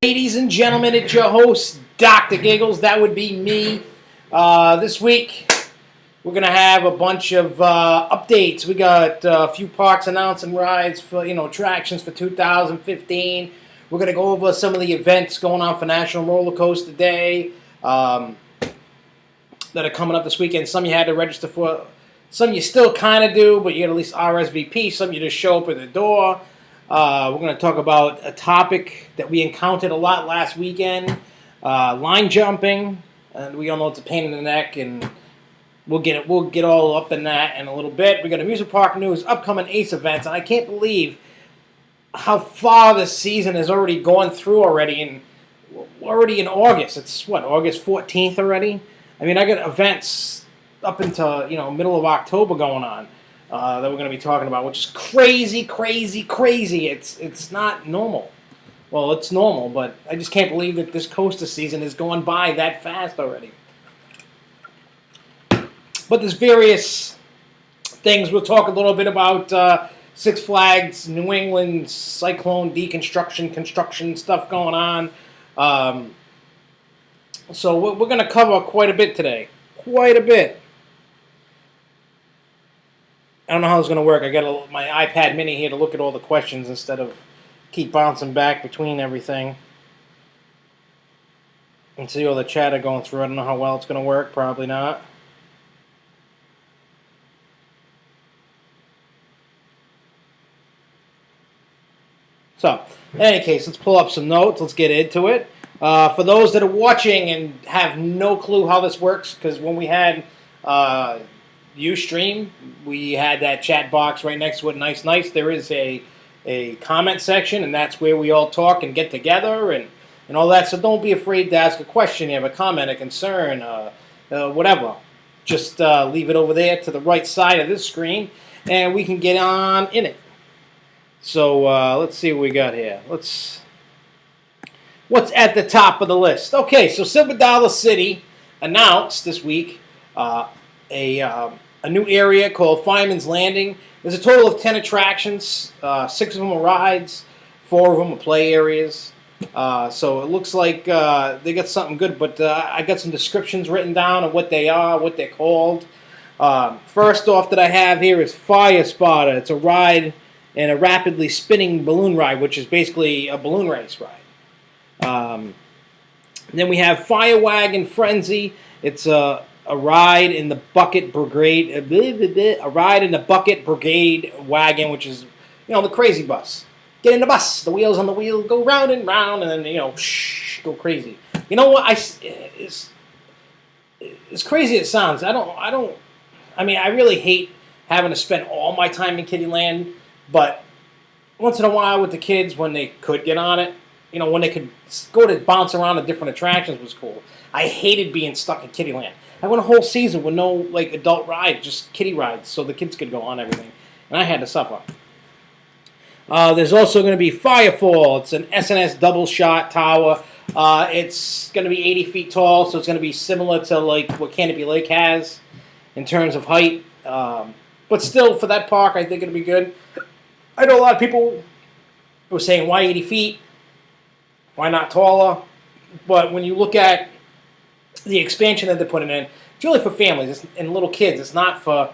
Ladies and gentlemen, it's your host, Dr. Giggles. That would be me. This week, we're going to have a bunch of updates. We got a few parks announcing rides for, attractions for 2015. We're going to go over some of the events going on for National Roller Coaster Day that are coming up this weekend. Some you had to register for. Some you still kind of do, but you got at least RSVP. Some you just show up at the door. We're going to talk about a topic that we encountered a lot last weekend, line jumping, and we all know it's a pain in the neck, and we'll get all up in that in a little bit. We got Amusement Park news, upcoming ACE events, and I can't believe how far this season has already gone through already, and already in August. It's what, August 14th already? I mean, I got events up into middle of October going on. That we're going to be talking about, which is crazy, crazy, crazy. It's not normal. Well, it's normal, but I just can't believe that this coaster season has gone by that fast already. But there's various things. We'll talk a little bit about Six Flags, New England, cyclone deconstruction, construction stuff going on. So we're going to cover quite a bit today. Quite a bit. I don't know how it's going to work. I got my iPad mini here to look at all the questions instead of keep bouncing back between everything. And see all the chatter going through. I don't know how well it's going to work. Probably not. So, in any case, let's pull up some notes. Let's get into it. For those that are watching and have no clue how this works, because when we had Ustream, we had that chat box right next to it. Nice. There is a comment section, and that's where we all talk and get together and all that. So don't be afraid to ask a question. You have a comment, a concern, whatever. Just leave it over there to the right side of this screen, and we can get on in it. So let's see what we got here. What's at the top of the list? Okay, so Silver Dollar City announced this week a new area called Fireman's Landing. There's a total of 10 attractions. 6 of them are rides, 4 of them are play areas. So it looks like they got something good, but I got some descriptions written down of what they are, what they're called. First off that I have here is Fire Spotter. It's a ride and a rapidly spinning balloon ride, which is basically a balloon race ride. Then we have Fire Wagon Frenzy. It's a ride in the bucket brigade, a ride in the bucket brigade wagon, which is, the crazy bus. Get in the bus, the wheels on the wheel go round and round, and then go crazy. You know what? As crazy as it sounds, I really hate having to spend all my time in Kittyland, but once in a while with the kids, when they could get on it, when they could go to bounce around to different attractions was cool. I hated being stuck in Kittyland. I went a whole season with no adult ride, just kiddie rides, so the kids could go on everything, and I had to suffer. There's also going to be Firefall. It's an SNS double shot tower. It's going to be 80 feet tall, so it's going to be similar to what Canopy Lake has in terms of height. But still, for that park, I think it'll be good. I know a lot of people were saying, why 80 feet? Why not taller? But when you look at the expansion that they're putting in, it's really for families and little kids. It's not for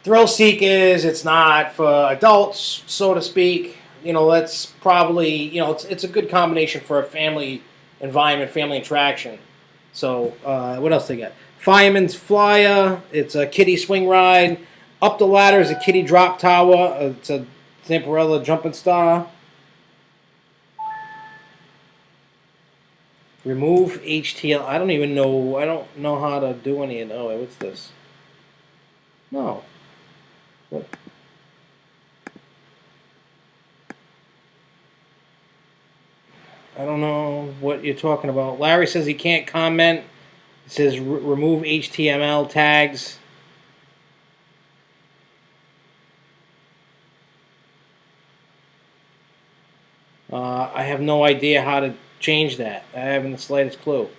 thrill seekers. It's not for adults, so to speak. That's probably, it's a good combination for a family environment, family attraction. So, what else they got? Fireman's Flyer. It's a kiddie swing ride. Up the Ladder is a kiddie drop tower. It's a Zamparella Jumping Star. Remove HTL. I don't even know. I don't know how to do any of it. Oh, what's this? No. What? I don't know what you're talking about. Larry says he can't comment. It says remove HTML tags. I have no idea how to change that. I haven't the slightest clue.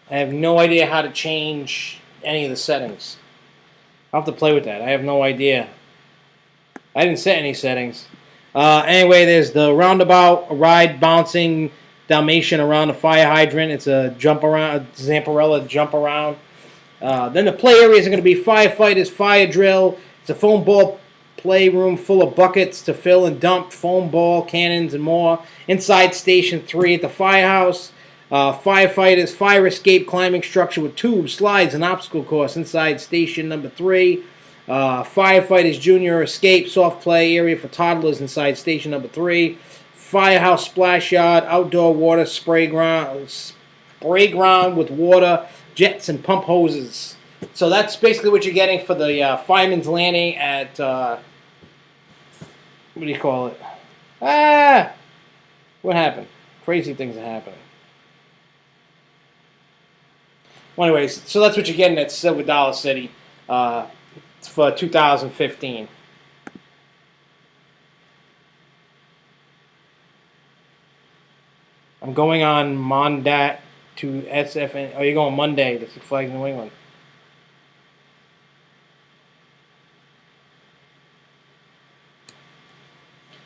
I have no idea how to change any of the settings. I'll have to play with that. I have no idea. I didn't set any settings. Anyway, there's the roundabout ride bouncing Dalmatian around the fire hydrant. It's a jump around, a Zamparella jump around. Then the play areas are going to be firefighters, fire drill. It's a foam ball playroom full of buckets to fill and dump foam ball, cannons, and more. Inside Station 3 at the firehouse. Firefighters, fire escape climbing structure with tubes, slides, and obstacle course inside Station number 3. Firefighters Junior escape soft play area for toddlers inside Station number 3. Firehouse splash yard, outdoor water spray ground with water, jets, and pump hoses. So that's basically what you're getting for the Fireman's Landing at, what do you call it? What happened? Crazy things are happening. Well, anyways, so that's what you're getting at Silver Dollar City for 2015. I'm going on Mondat to SFN. Oh, you're going Monday to Six Flags New England.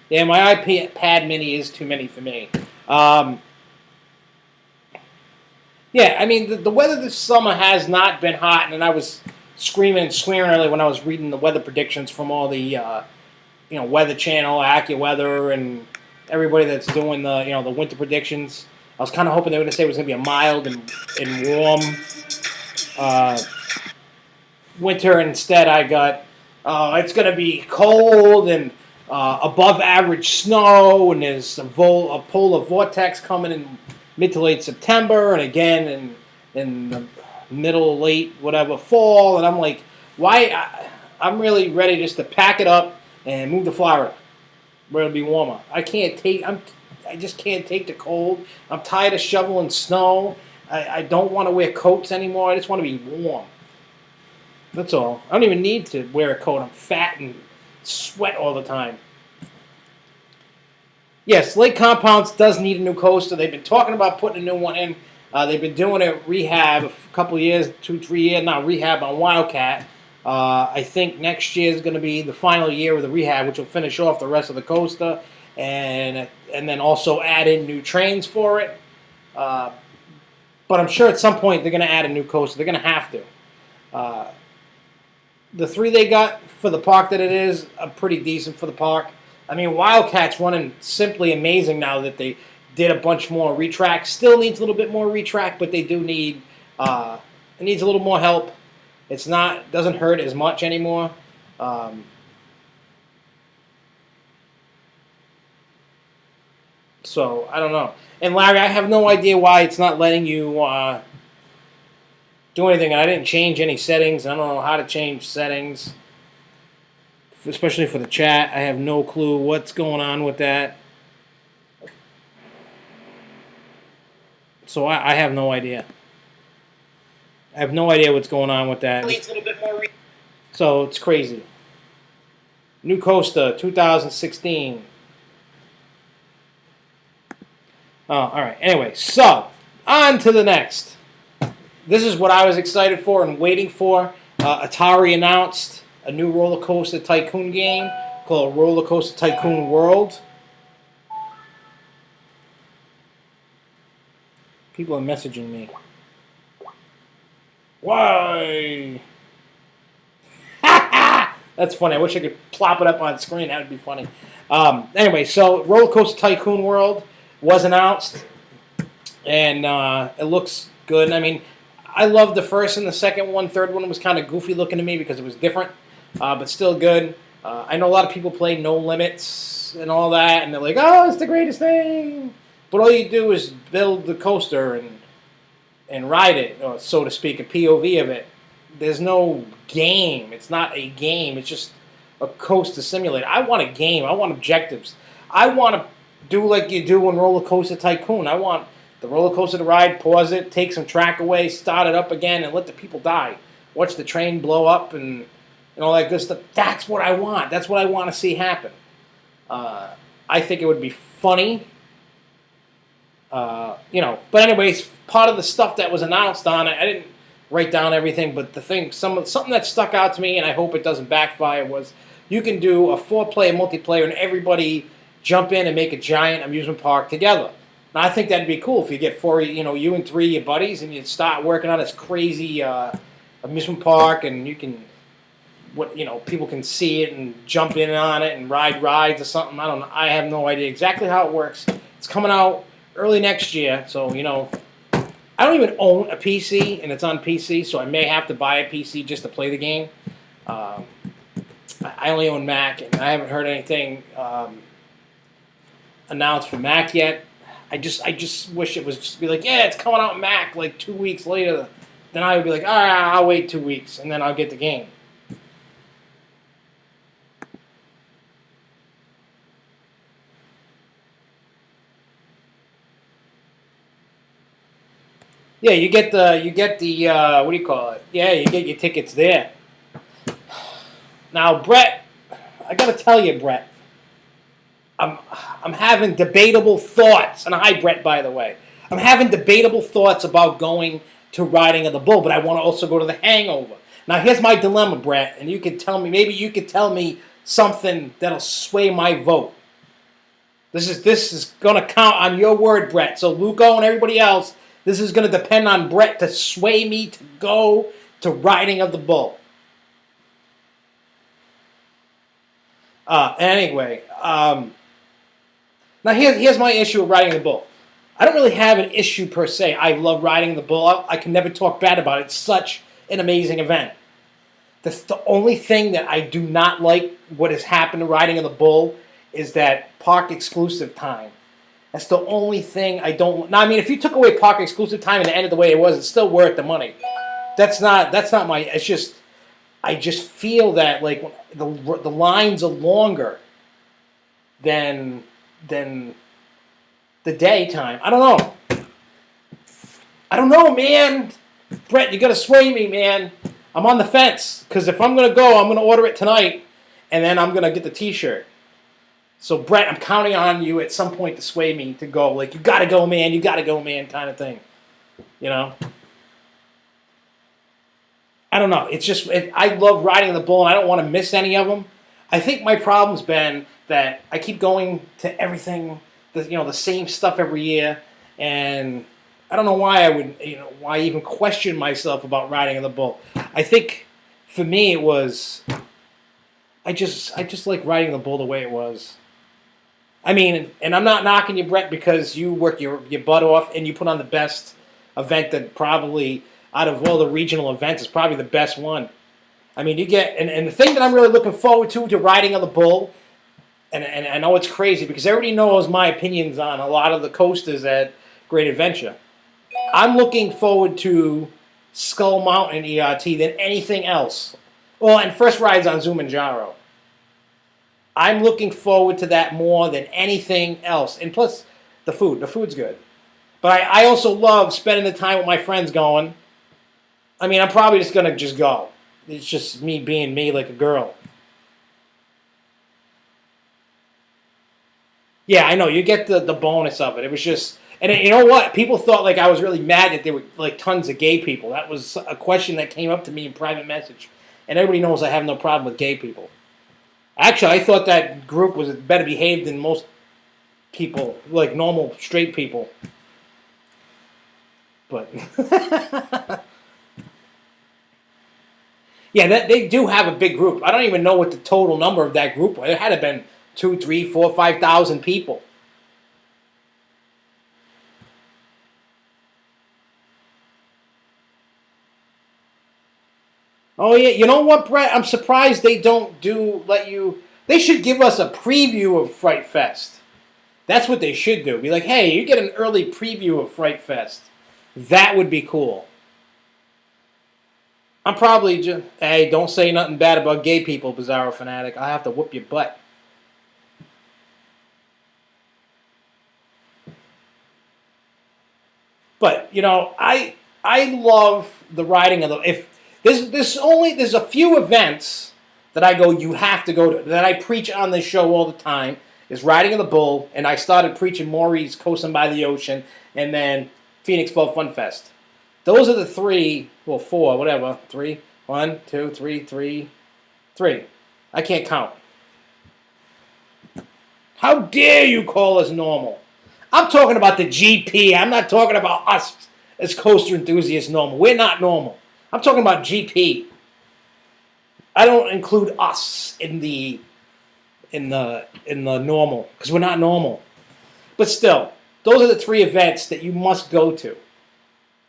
Yeah, my iPad mini is too many for me. Yeah, I mean, the weather this summer has not been hot, and I was screaming and swearing earlier when I was reading the weather predictions from all the, Weather Channel, AccuWeather, and everybody that's doing the winter predictions. I was kind of hoping they were going to say it was going to be a mild and warm winter. Instead, I got it's going to be cold and above average snow, and there's a polar vortex coming in mid to late September, and again in the middle, late, whatever, fall. And I'm like, why? I'm really ready just to pack it up and move to Florida, where it'll be warmer. I just can't take the cold. I'm tired of shoveling snow. I don't want to wear coats anymore. I just want to be warm. That's all. I don't even need to wear a coat. I'm fat and sweat all the time. Yes, Lake Compounds does need a new coaster. They've been talking about putting a new one in. They've been doing it rehab a couple of years, 2-3 years now, rehab on Wildcat. I think next year is going to be the final year of the rehab, which will finish off the rest of the coaster, and then also add in new trains for it. But I'm sure at some point they're going to add a new coaster. They're going to have to. The 3 they got for the park that it is are pretty decent for the park. I mean, Wildcat's running simply amazing now that they did a bunch more retrack. Still needs a little bit more retrack, but they do need it needs a little more help. Doesn't hurt as much anymore. So I don't know. And Larry, I have no idea why it's not letting you do anything. I didn't change any settings. I don't know how to change settings, especially for the chat. I have no clue what's going on with that. So I have no idea. I have no idea what's going on with that. So it's crazy. New coaster, 2016. Oh, all right. Anyway, so on to the next. This is what I was excited for and waiting for. Atari announced a new roller coaster tycoon game called Roller Coaster Tycoon World. People are messaging me. Why? That's funny. I wish I could plop it up on screen. That would be funny. Anyway, so Roller Coaster Tycoon World was announced, and it looks good. I mean, I loved the first and the second one. Third one was kind of goofy looking to me because it was different, but still good. I know a lot of people play No Limits and all that, and they're like, oh, it's the greatest thing. But all you do is build the coaster and ride it, or so to speak, a POV of it. There's no game. It's not a game. It's just a coaster simulator. I want a game. I want objectives. I want to do like you do in Roller Coaster Tycoon. I want the roller coaster to ride, pause it, take some track away, start it up again, and let the people die. Watch the train blow up and all that good stuff. That's what I want. That's what I want to see happen. I think it would be funny. But anyways, part of the stuff that was announced on it, I didn't write down everything. But something that stuck out to me, and I hope it doesn't backfire, was you can do a 4-player multiplayer and everybody jump in and make a giant amusement park together. Now, I think that'd be cool if you get you and 3 of your buddies, and you start working on this crazy amusement park, and you can, people can see it and jump in on it and ride rides or something. I don't know. I have no idea exactly how it works. It's coming out early next year, so I don't even own a PC, and it's on PC, so I may have to buy a PC just to play the game. I only own Mac, and I haven't heard anything announced for Mac yet. I just wish it was just be like, yeah, it's coming out Mac like 2 weeks later. Then I would be like, all right, I'll wait 2 weeks, and then I'll get the game. Yeah, you get the what do you call it? Yeah, you get your tickets there. Now, Brett, I gotta tell you, Brett, I'm having debatable thoughts, and hi, Brett, by the way. I'm having debatable thoughts about going to Riding of the Bull, but I want to also go to the Hangover. Now, here's my dilemma, Brett, and you can tell me, maybe you could tell me something that'll sway my vote. This is gonna count on your word, Brett. So, Luco and everybody else, this is gonna depend on Brett to sway me to go to Riding of the Bull. Anyway, now here's my issue with Riding the Bull. I don't really have an issue per se. I love Riding the Bull. I can never talk bad about it. It's such an amazing event. The only thing that I do not like what has happened to Riding of the Bull is that park exclusive time. That's the only thing I don't. Now, I mean, if you took away park exclusive time and it ended the way it was, it's still worth the money. That's not my. It's just I just feel that like the lines are longer than the daytime. I don't know, man. Brett, you gotta sway me, man. I'm on the fence because if I'm gonna go, I'm gonna order it tonight, and then I'm gonna get the T-shirt. So, Brett, I'm counting on you at some point to sway me to go. Like, you gotta go, man. You gotta go, man. Kind of thing. I don't know. It's just I love Riding the Bull, and I don't want to miss any of them. I think my problem's been that I keep going to everything, the same stuff every year, and I don't know why I would, why I even question myself about Riding the Bull. I think for me it was, I just like Riding the Bull the way it was. I mean, and I'm not knocking you, Brett, because you work your butt off and you put on the best event that probably out of all the regional events is probably the best one. I mean, you get and the thing that I'm really looking forward to Riding of the Bull, and I know it's crazy because everybody knows my opinions on a lot of the coasters at Great Adventure. I'm looking forward to Skull Mountain ERT than anything else. Well, and first rides on Zumanjaro. I'm looking forward to that more than anything else. And plus, the food. The food's good. But I also love spending the time with my friends going. I mean, I'm probably just going to go. It's just me being me like a girl. Yeah, I know. You get the bonus of it. It was just... And you know what? People thought like I was really mad that there were like tons of gay people. That was a question that came up to me in private message. And everybody knows I have no problem with gay people. Actually, I thought that group was better behaved than most people, like normal straight people. But yeah, they do have a big group. I don't even know what the total number of that group was. It had to have been 2, 3, 4, 5,000 people. Oh yeah, you know what, Brett? I'm surprised they don't let you. They should give us a preview of Fright Fest. That's what they should do. Be like, hey, you get an early preview of Fright Fest. That would be cool. I'm probably just, hey, don't say nothing bad about gay people, Bizarro Fanatic. I'll have to whoop your butt. But I love the riding of the if. There's a few events that I go you have to go to that I preach on this show all the time is Riding of the Bull, and I started preaching Maury's Coasting by the Ocean, and then Phoenix Fall Fun Fest. Those are the three, well, four, whatever. Three, one, two, three, three, three. I can't count. How dare you call us normal? I'm talking about the GP. I'm not talking about us as coaster enthusiasts normal. We're not normal. I'm talking about GP. I don't include us in the normal because we're not normal. But still, those are the three events that you must go to.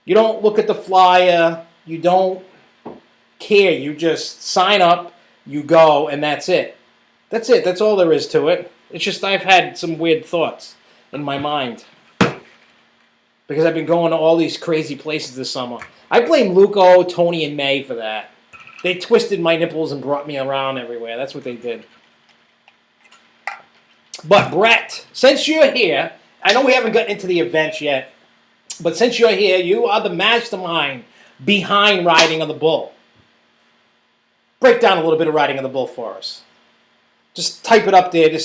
You don't look at the flyer. You don't care. You just sign up, you go, and that's it. That's it. That's all there is to it. It's just I've had some weird thoughts in my mind because I've been going to all these crazy places this summer. I blame Luco, Tony, and May for that. They twisted my nipples and brought me around everywhere. That's what they did. But Brett, since you're here, I know we haven't gotten into the events yet, but since you're here, you are the mastermind behind Riding on the Bull. Break down a little bit of Riding on the Bull for us. Just type it up there.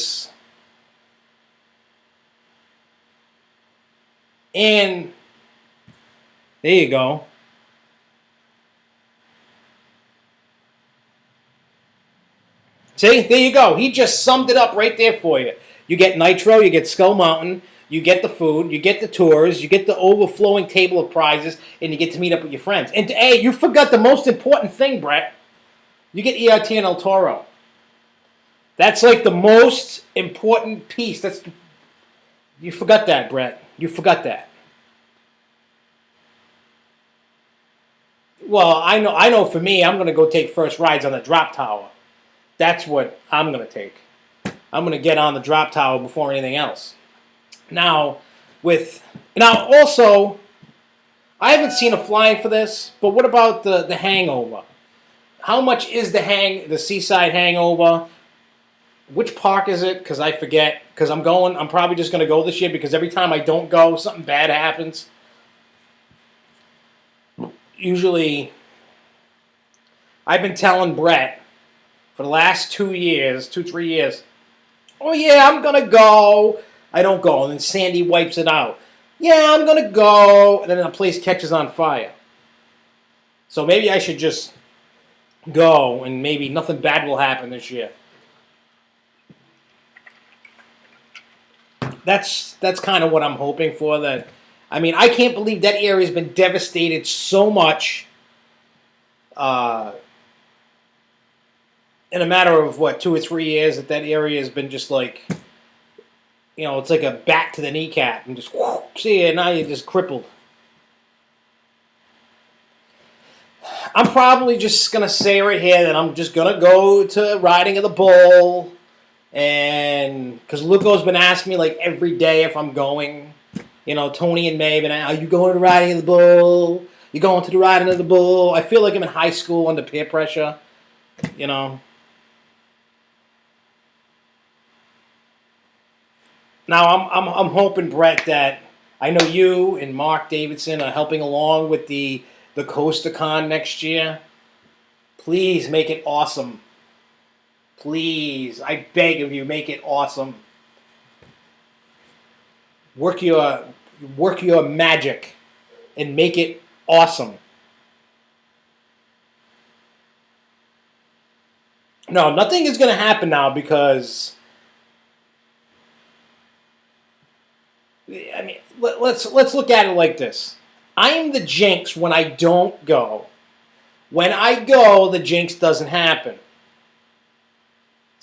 And there you go. See, there you go. He just summed it up right there for you. You get Nitro, you get Skull Mountain, you get the food, you get the tours, you get the overflowing table of prizes, and you get to meet up with your friends. And hey, you forgot the most important thing, Brett. You get ERT and El Toro. That's like the most important piece. You forgot that, Brett. You forgot that. Well, I know for me, I'm going to go take first rides on the drop tower. That's what I'm going to take. I'm going to get on the drop tower before anything else. Now also, I haven't seen a flying for this, but what about the hangover? How much is the Seaside Hangover? Which park is it? Because I forget. Because I'm probably just going to go this year because every time I don't go, something bad happens. Usually, I've been telling Brett for the last 3 years, oh yeah, I'm going to go. I don't go. And then Sandy wipes it out. Yeah, I'm going to go. And then the place catches on fire. So maybe I should just go and maybe nothing bad will happen this year. That's kind of what I'm hoping for. I can't believe that area has been devastated so much in a matter of, 2 or 3 years that area has been just like, it's like a bat to the kneecap and just, see it, now you're just crippled. I'm probably just going to say right here that I'm just going to go to Riding of the Bull. And because Luco's been asking me like every day if I'm going, Tony and May, are you going to Riding of the Bull? You going to the Riding of the Bull? I feel like I'm in high school under peer pressure, Now I'm hoping, Brett, that I know you and Mark Davidson are helping along with the CoasterCon next year. Please make it awesome. Please, I beg of you, make it awesome. Work your magic and make it awesome. No, nothing is going to happen now because let's look at it like this. I'm the jinx when I don't go. When I go, the jinx doesn't happen.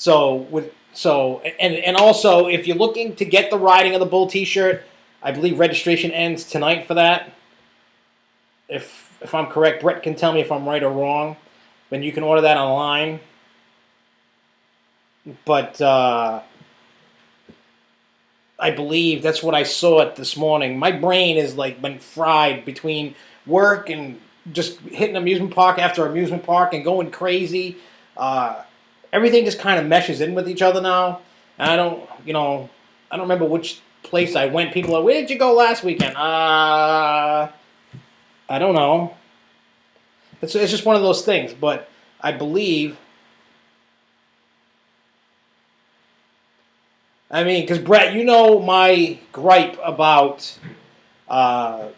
And also, if you're looking to get the Riding of the Bull T-shirt, I believe registration ends tonight for that. If I'm correct, Brett can tell me if I'm right or wrong. Then you can order that online. But I believe that's what I saw it this morning. My brain is like been fried between work and just hitting amusement park after amusement park and going crazy. Everything just kind of meshes in with each other now. And I don't remember which place I went. People are, where did you go last weekend? I don't know. It's just one of those things. But I believe, because Brett, my gripe about FallCon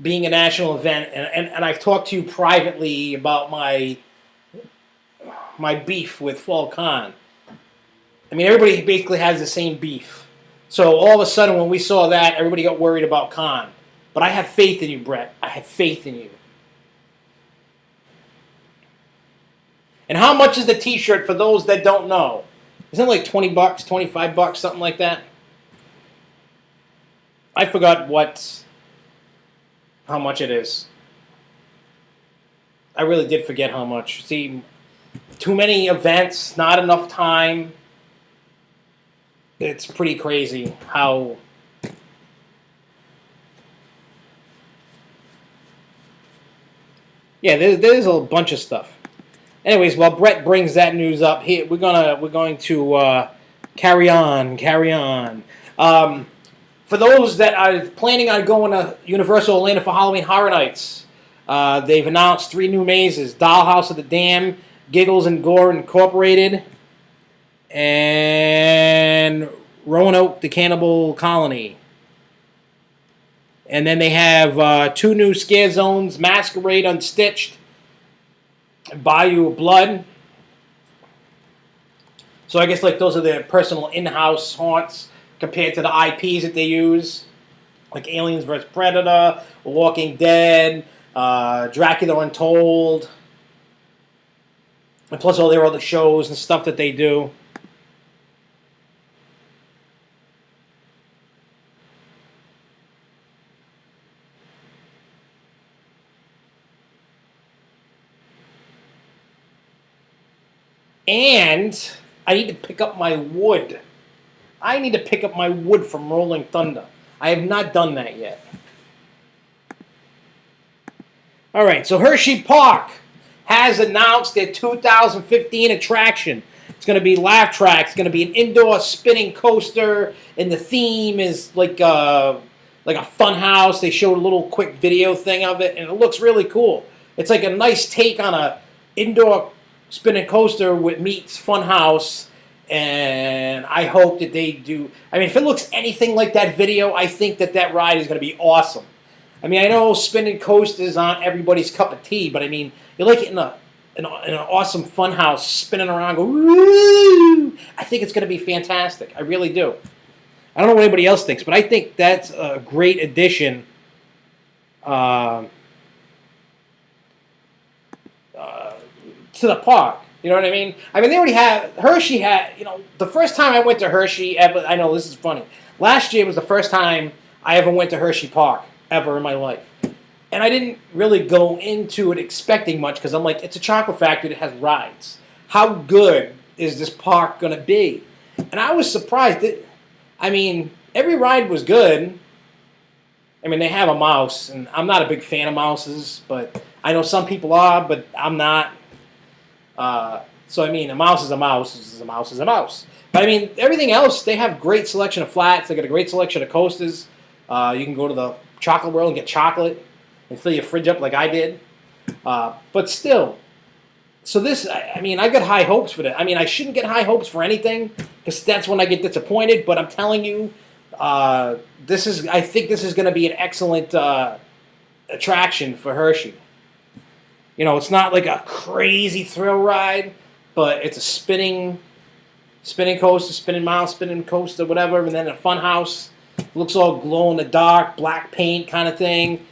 being a national event, and I've talked to you privately about my beef with Fall Con. I mean, everybody basically has the same beef. So all of a sudden, when we saw that, everybody got worried about Con. But I have faith in you, Brett. I have faith in you. And how much is the T-shirt for those that don't know? Isn't it like $20, $25, something like that? I forgot how much it is. I really did forget how much. See, too many events, not enough time. It's pretty crazy how... Yeah, there's a bunch of stuff. Anyways, while Brett brings that news up, here we're going to carry on. For those that are planning on going to Universal Orlando for Halloween Horror Nights, they've announced 3 new mazes: Dollhouse of the Damned, Giggles and Gore Incorporated, and Roanoke the Cannibal Colony. And then they have 2 new scare zones: Masquerade Unstitched, Bayou of Blood. So I guess like those are their personal in-house haunts compared to the IPs that they use, like Aliens vs. Predator, Walking Dead, Dracula Untold, and plus all their other shows and stuff that they do. And I need to pick up my wood. I need to pick up my wood from Rolling Thunder. I have not done that yet. All right, so Hershey Park has announced their 2015 attraction. It's going to be laugh track. It's going to be an indoor spinning coaster, and the theme is like a fun house. They showed a little quick video thing of it, and it looks really cool. It's like a nice take on a indoor spinning coaster with meets fun house. And I hope that they do. I mean, if it looks anything like that video, I think that ride is going to be awesome. I mean, I know spinning coasters aren't everybody's cup of tea, but I mean, you like it in an awesome fun house, spinning around, go woo! I think it's going to be fantastic. I really do. I don't know what anybody else thinks, but I think that's a great addition. To the park. You know what I mean? I mean, they already had, Hershey had, the first time I went to Hershey ever, I know this is funny. Last year was the first time I ever went to Hershey Park ever in my life. And I didn't really go into it expecting much because I'm like, it's a chocolate factory that has rides. How good is this park going to be? And I was surprised that, I mean, every ride was good. I mean, they have a mouse, and I'm not a big fan of mouses, but I know some people are, but I'm not. So, I mean, a mouse is a mouse is a mouse is a mouse. But, I mean, everything else, they have great selection of flats. They got a great selection of coasters. You can go to the chocolate world and get chocolate and fill your fridge up like I did. But still, so this, I mean, I got high hopes for that. I mean, I shouldn't get high hopes for anything because that's when I get disappointed. But I'm telling you, I think this is going to be an excellent attraction for Hershey. It's not like a crazy thrill ride, but it's a spinning coaster, spinning mouse, spinning coaster, whatever, and then a fun house. It looks all glow in the dark, black paint kind of thing,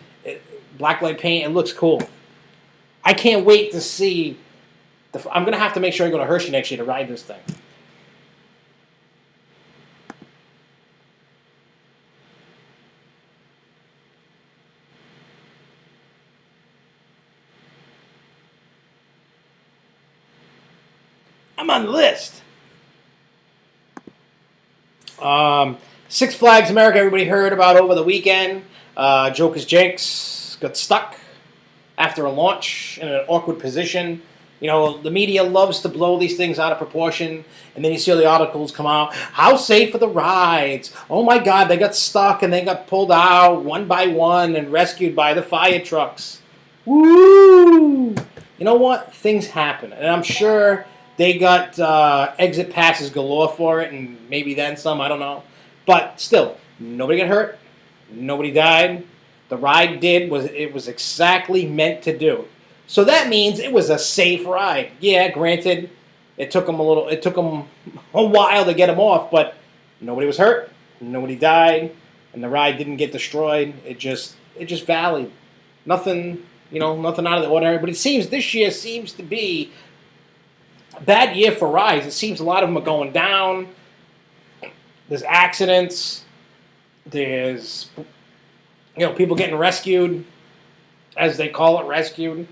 black light paint. It looks cool. I can't wait to see. I'm going to have to make sure I go to Hershey next year to ride this thing. I'm on the list. Six Flags America, everybody heard about over the weekend. Joker's Jinx got stuck after a launch in an awkward position. The media loves to blow these things out of proportion, and then you see all the articles come out. How safe are the rides? Oh my God, they got stuck and they got pulled out one by one and rescued by the fire trucks. Woo! You know what? Things happen, and I'm sure they got exit passes galore for it, and maybe then some, I don't know. But still, nobody got hurt. Nobody died. the ride did was it was exactly meant to do. So that means it was a safe ride. Yeah, granted, it took them a while to get him off, but nobody was hurt, nobody died, and the ride didn't get destroyed. It just valleyed. Nothing, nothing out of the ordinary. But it seems this year seems to be a bad year for rides. It seems a lot of them are going down. There's accidents. There's people getting rescued, as they call it, rescued.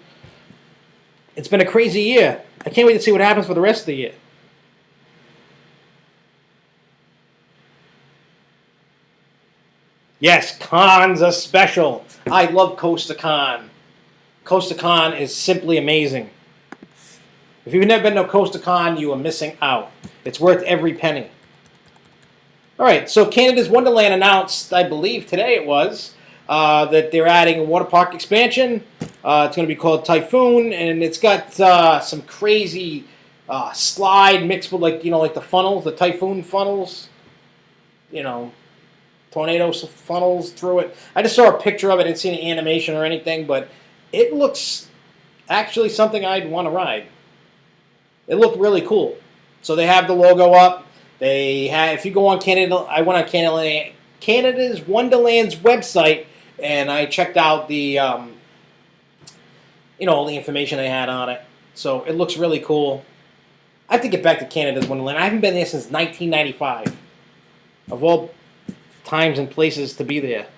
It's been a crazy year. I can't wait to see what happens for the rest of the year. Yes, cons are special. I love Costa Con. Costa Con is simply amazing. If you've never been to Costa Con, you are missing out. It's worth every penny. All right, so Canada's Wonderland announced, I believe today it was, that they're adding a water park expansion. It's going to be called Typhoon, and it's got some crazy slide mixed with like the funnels, the Typhoon funnels. Tornado funnels through it. I just saw a picture of it. I didn't see any animation or anything, but it looks actually something I'd want to ride. It looked really cool. So they have the logo up. If you go on Canada, I went on Canada's Wonderland's website, and I checked out the all the information they had on it. So it looks really cool. I have to get back to Canada's Wonderland. I haven't been there since 1995. Of all times and places to be there.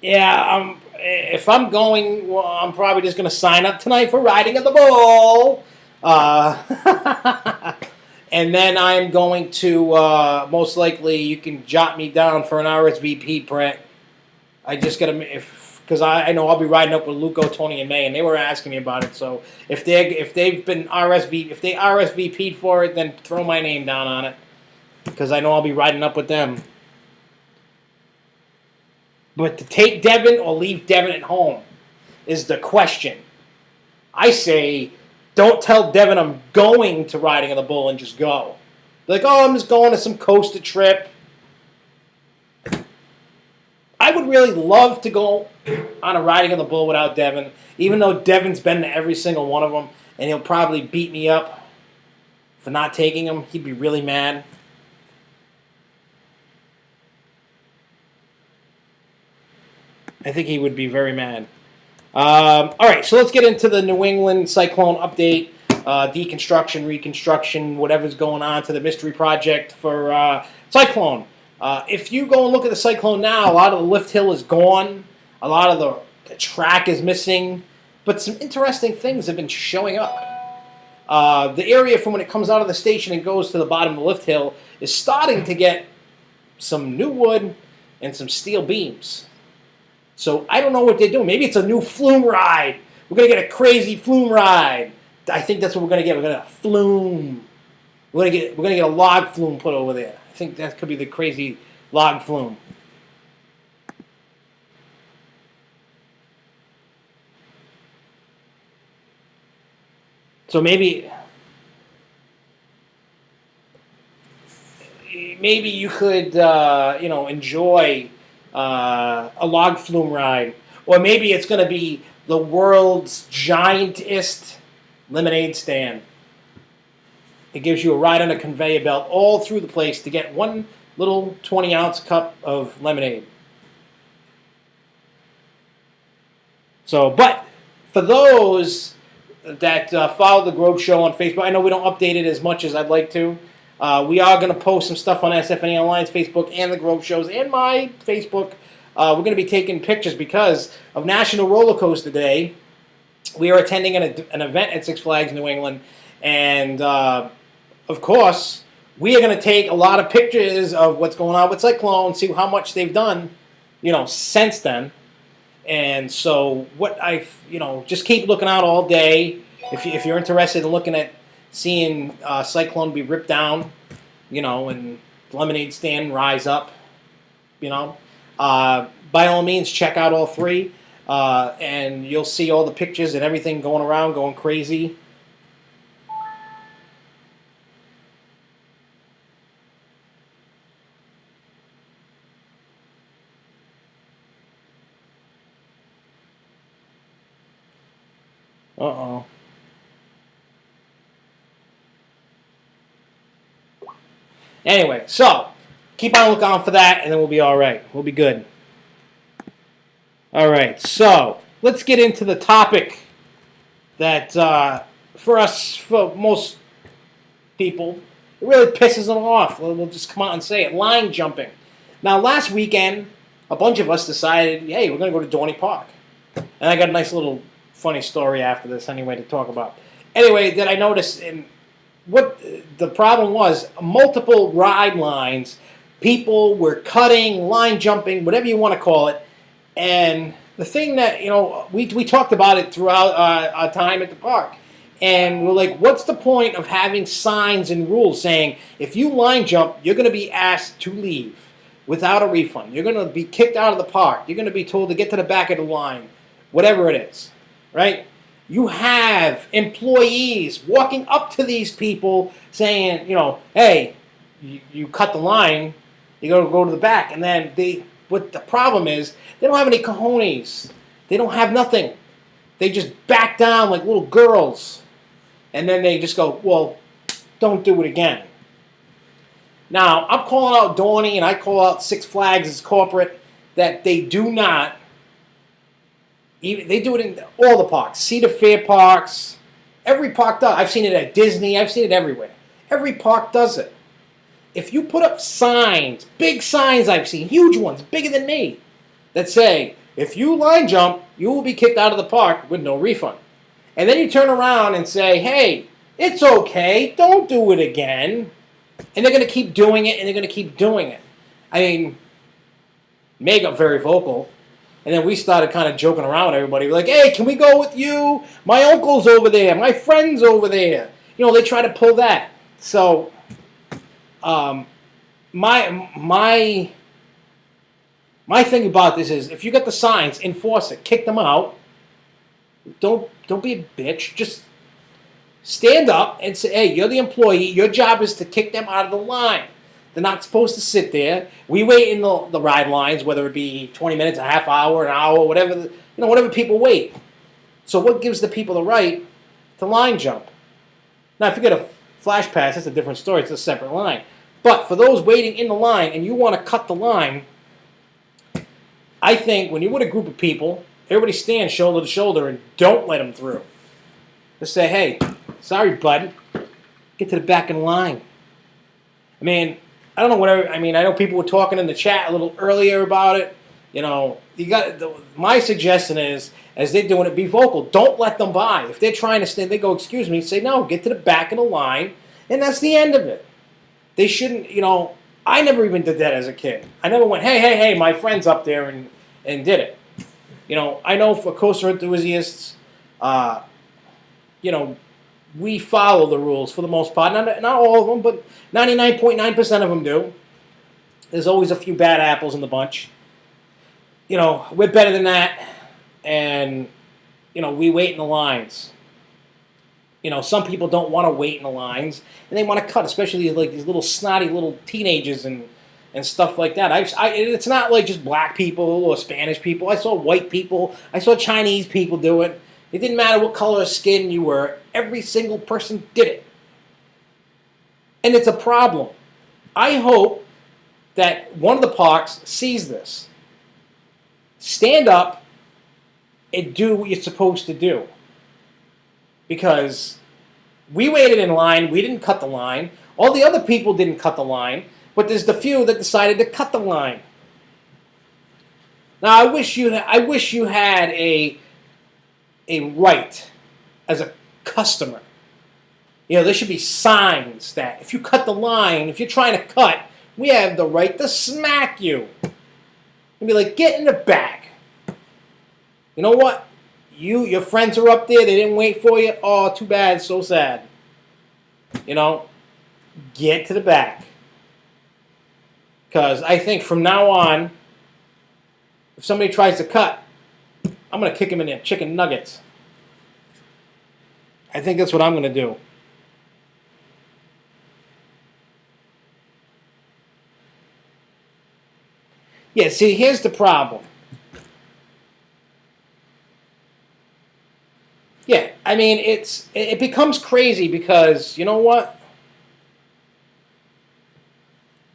Yeah, if I'm going, well, I'm probably just going to sign up tonight for riding at the bull. And then I'm going to, most likely, you can jot me down for an RSVP, Brett. I just got to, because I know I'll be riding up with Luco, Tony, and May, and they were asking me about it. So if they've been if they RSVP'd for it, then throw my name down on it, because I know I'll be riding up with them. But to take Devin or leave Devin at home is the question. I say, don't tell Devin I'm going to riding on the bull and just go. Be like, oh, I'm just going to some coaster trip. I would really love to go on a riding on the bull without Devin, even though Devin's been to every single one of them, and he'll probably beat me up for not taking him. He'd be really mad. I think he would be very mad. All right, so let's get into the New England Cyclone update, deconstruction, reconstruction, whatever's going on to the mystery project for Cyclone. If you go and look at the Cyclone now, a lot of the lift hill is gone. A lot of the track is missing. But some interesting things have been showing up. The area from when it comes out of the station and goes to the bottom of the lift hill is starting to get some new wood and some steel beams. So I don't know what they're doing. Maybe it's a new flume ride. We're going to get a crazy flume ride. I think that's what we're going to get. We're going to flume. We're going to get a log flume put over there. I think that could be the crazy log flume. So maybe you could enjoy a log flume ride, or maybe it's going to be the world's giantest lemonade stand. It gives you a ride on a conveyor belt all through the place to get one little 20-ounce cup of lemonade. So, but for those that follow the Grove Show on Facebook, I know we don't update it as much as I'd like to. We are going to post some stuff on SFNE Online's Facebook and the Grove Shows and my Facebook. We're going to be taking pictures because of National Roller Coaster Day. We are attending an event at Six Flags New England, and of course, we are going to take a lot of pictures of what's going on with Cyclone, see how much they've done, since then. And so, just keep looking out all day. If you're interested in looking at seeing Cyclone be ripped down, and the lemonade stand rise up, By all means, check out all three, and you'll see all the pictures and everything going around, going crazy. Uh-oh. Anyway, so keep on looking for that, and then we'll be all right. We'll be good. All right, so let's get into the topic that, for most people, it really pisses them off. We'll just come out and say it. Line jumping. Now, last weekend, a bunch of us decided, hey, we're going to go to Dorney Park. And I got a nice little funny story after this anyway to talk about. Anyway, that I noticed in what the problem was, multiple ride lines, people were cutting, line jumping, whatever you want to call it. And the thing that, we talked about it throughout our time at the park. And we're like, what's the point of having signs and rules saying, if you line jump, you're going to be asked to leave without a refund. You're going to be kicked out of the park. You're going to be told to get to the back of the line, whatever it is, right? You have employees walking up to these people saying, hey, you cut the line, you got to go to the back. And then what the problem is, they don't have any cojones. They don't have nothing. They just back down like little girls. And then they just go, well, don't do it again. Now, I'm calling out Dorney and I call out Six Flags as corporate that they do not. They do it in all the parks. Cedar Fair parks. Every park does. I've seen it at Disney. I've seen it everywhere. Every park does it. If you put up signs, big signs I've seen, huge ones, bigger than me, that say, if you line jump, you will be kicked out of the park with no refund. And then you turn around and say, hey, it's okay, don't do it again. And they're going to keep doing it, and they're going to keep doing it. I mean, May got very vocal. And then we started kind of joking around with everybody. We're like, hey, can we go with you? My uncle's over there. My friend's over there. They try to pull that. So, my thing about this is, if you got the signs, enforce it. Kick them out. Don't be a bitch. Just stand up and say, hey, you're the employee. Your job is to kick them out of the line. They're not supposed to sit there. We wait in the ride lines, whether it be 20 minutes, a half hour, an hour, whatever, whatever people wait. So what gives the people the right to line jump? Now, if you get a flash pass, that's a different story. It's a separate line. But for those waiting in the line and you want to cut the line, I think when you're with a group of people, everybody stand shoulder to shoulder and don't let them through. Just say, hey, sorry, bud. Get to the back of the line. I mean, I don't know whatever. I mean, I know people were talking in the chat a little earlier about it. My suggestion is, as they're doing it, be vocal. Don't let them by. If they're trying to stand, they go, excuse me, say no, get to the back of the line, and that's the end of it. They shouldn't, I never even did that as a kid. I never went, hey, my friend's up there and did it. I know for coaster enthusiasts, we follow the rules for the most part. Not all of them, but 99.9% of them do. There's always a few bad apples in the bunch. We're better than that. And, we wait in the lines. Some people don't want to wait in the lines. And they want to cut, especially like these little snotty little teenagers and stuff like that. It's not like just black people or Spanish people. I saw white people. I saw Chinese people do it. It didn't matter what color of skin you were. Every single person did it. And it's a problem. I hope that one of the parks sees this. Stand up and do what you're supposed to do. Because we waited in line. We didn't cut the line. All the other people didn't cut the line. But there's the few that decided to cut the line. Now, I wish you had a right as a customer. There should be signs that if you cut the line, if you're trying to cut, we have the right to smack you. And be like, get in the back. You know what? Your friends are up there, they didn't wait for you. Oh, too bad, so sad. Get to the back. Because I think from now on, If somebody tries to cut, I'm going to kick him in their chicken nuggets. I think that's what I'm going to do. Yeah, see, here's the problem. Yeah, I mean, it becomes crazy because, you know what?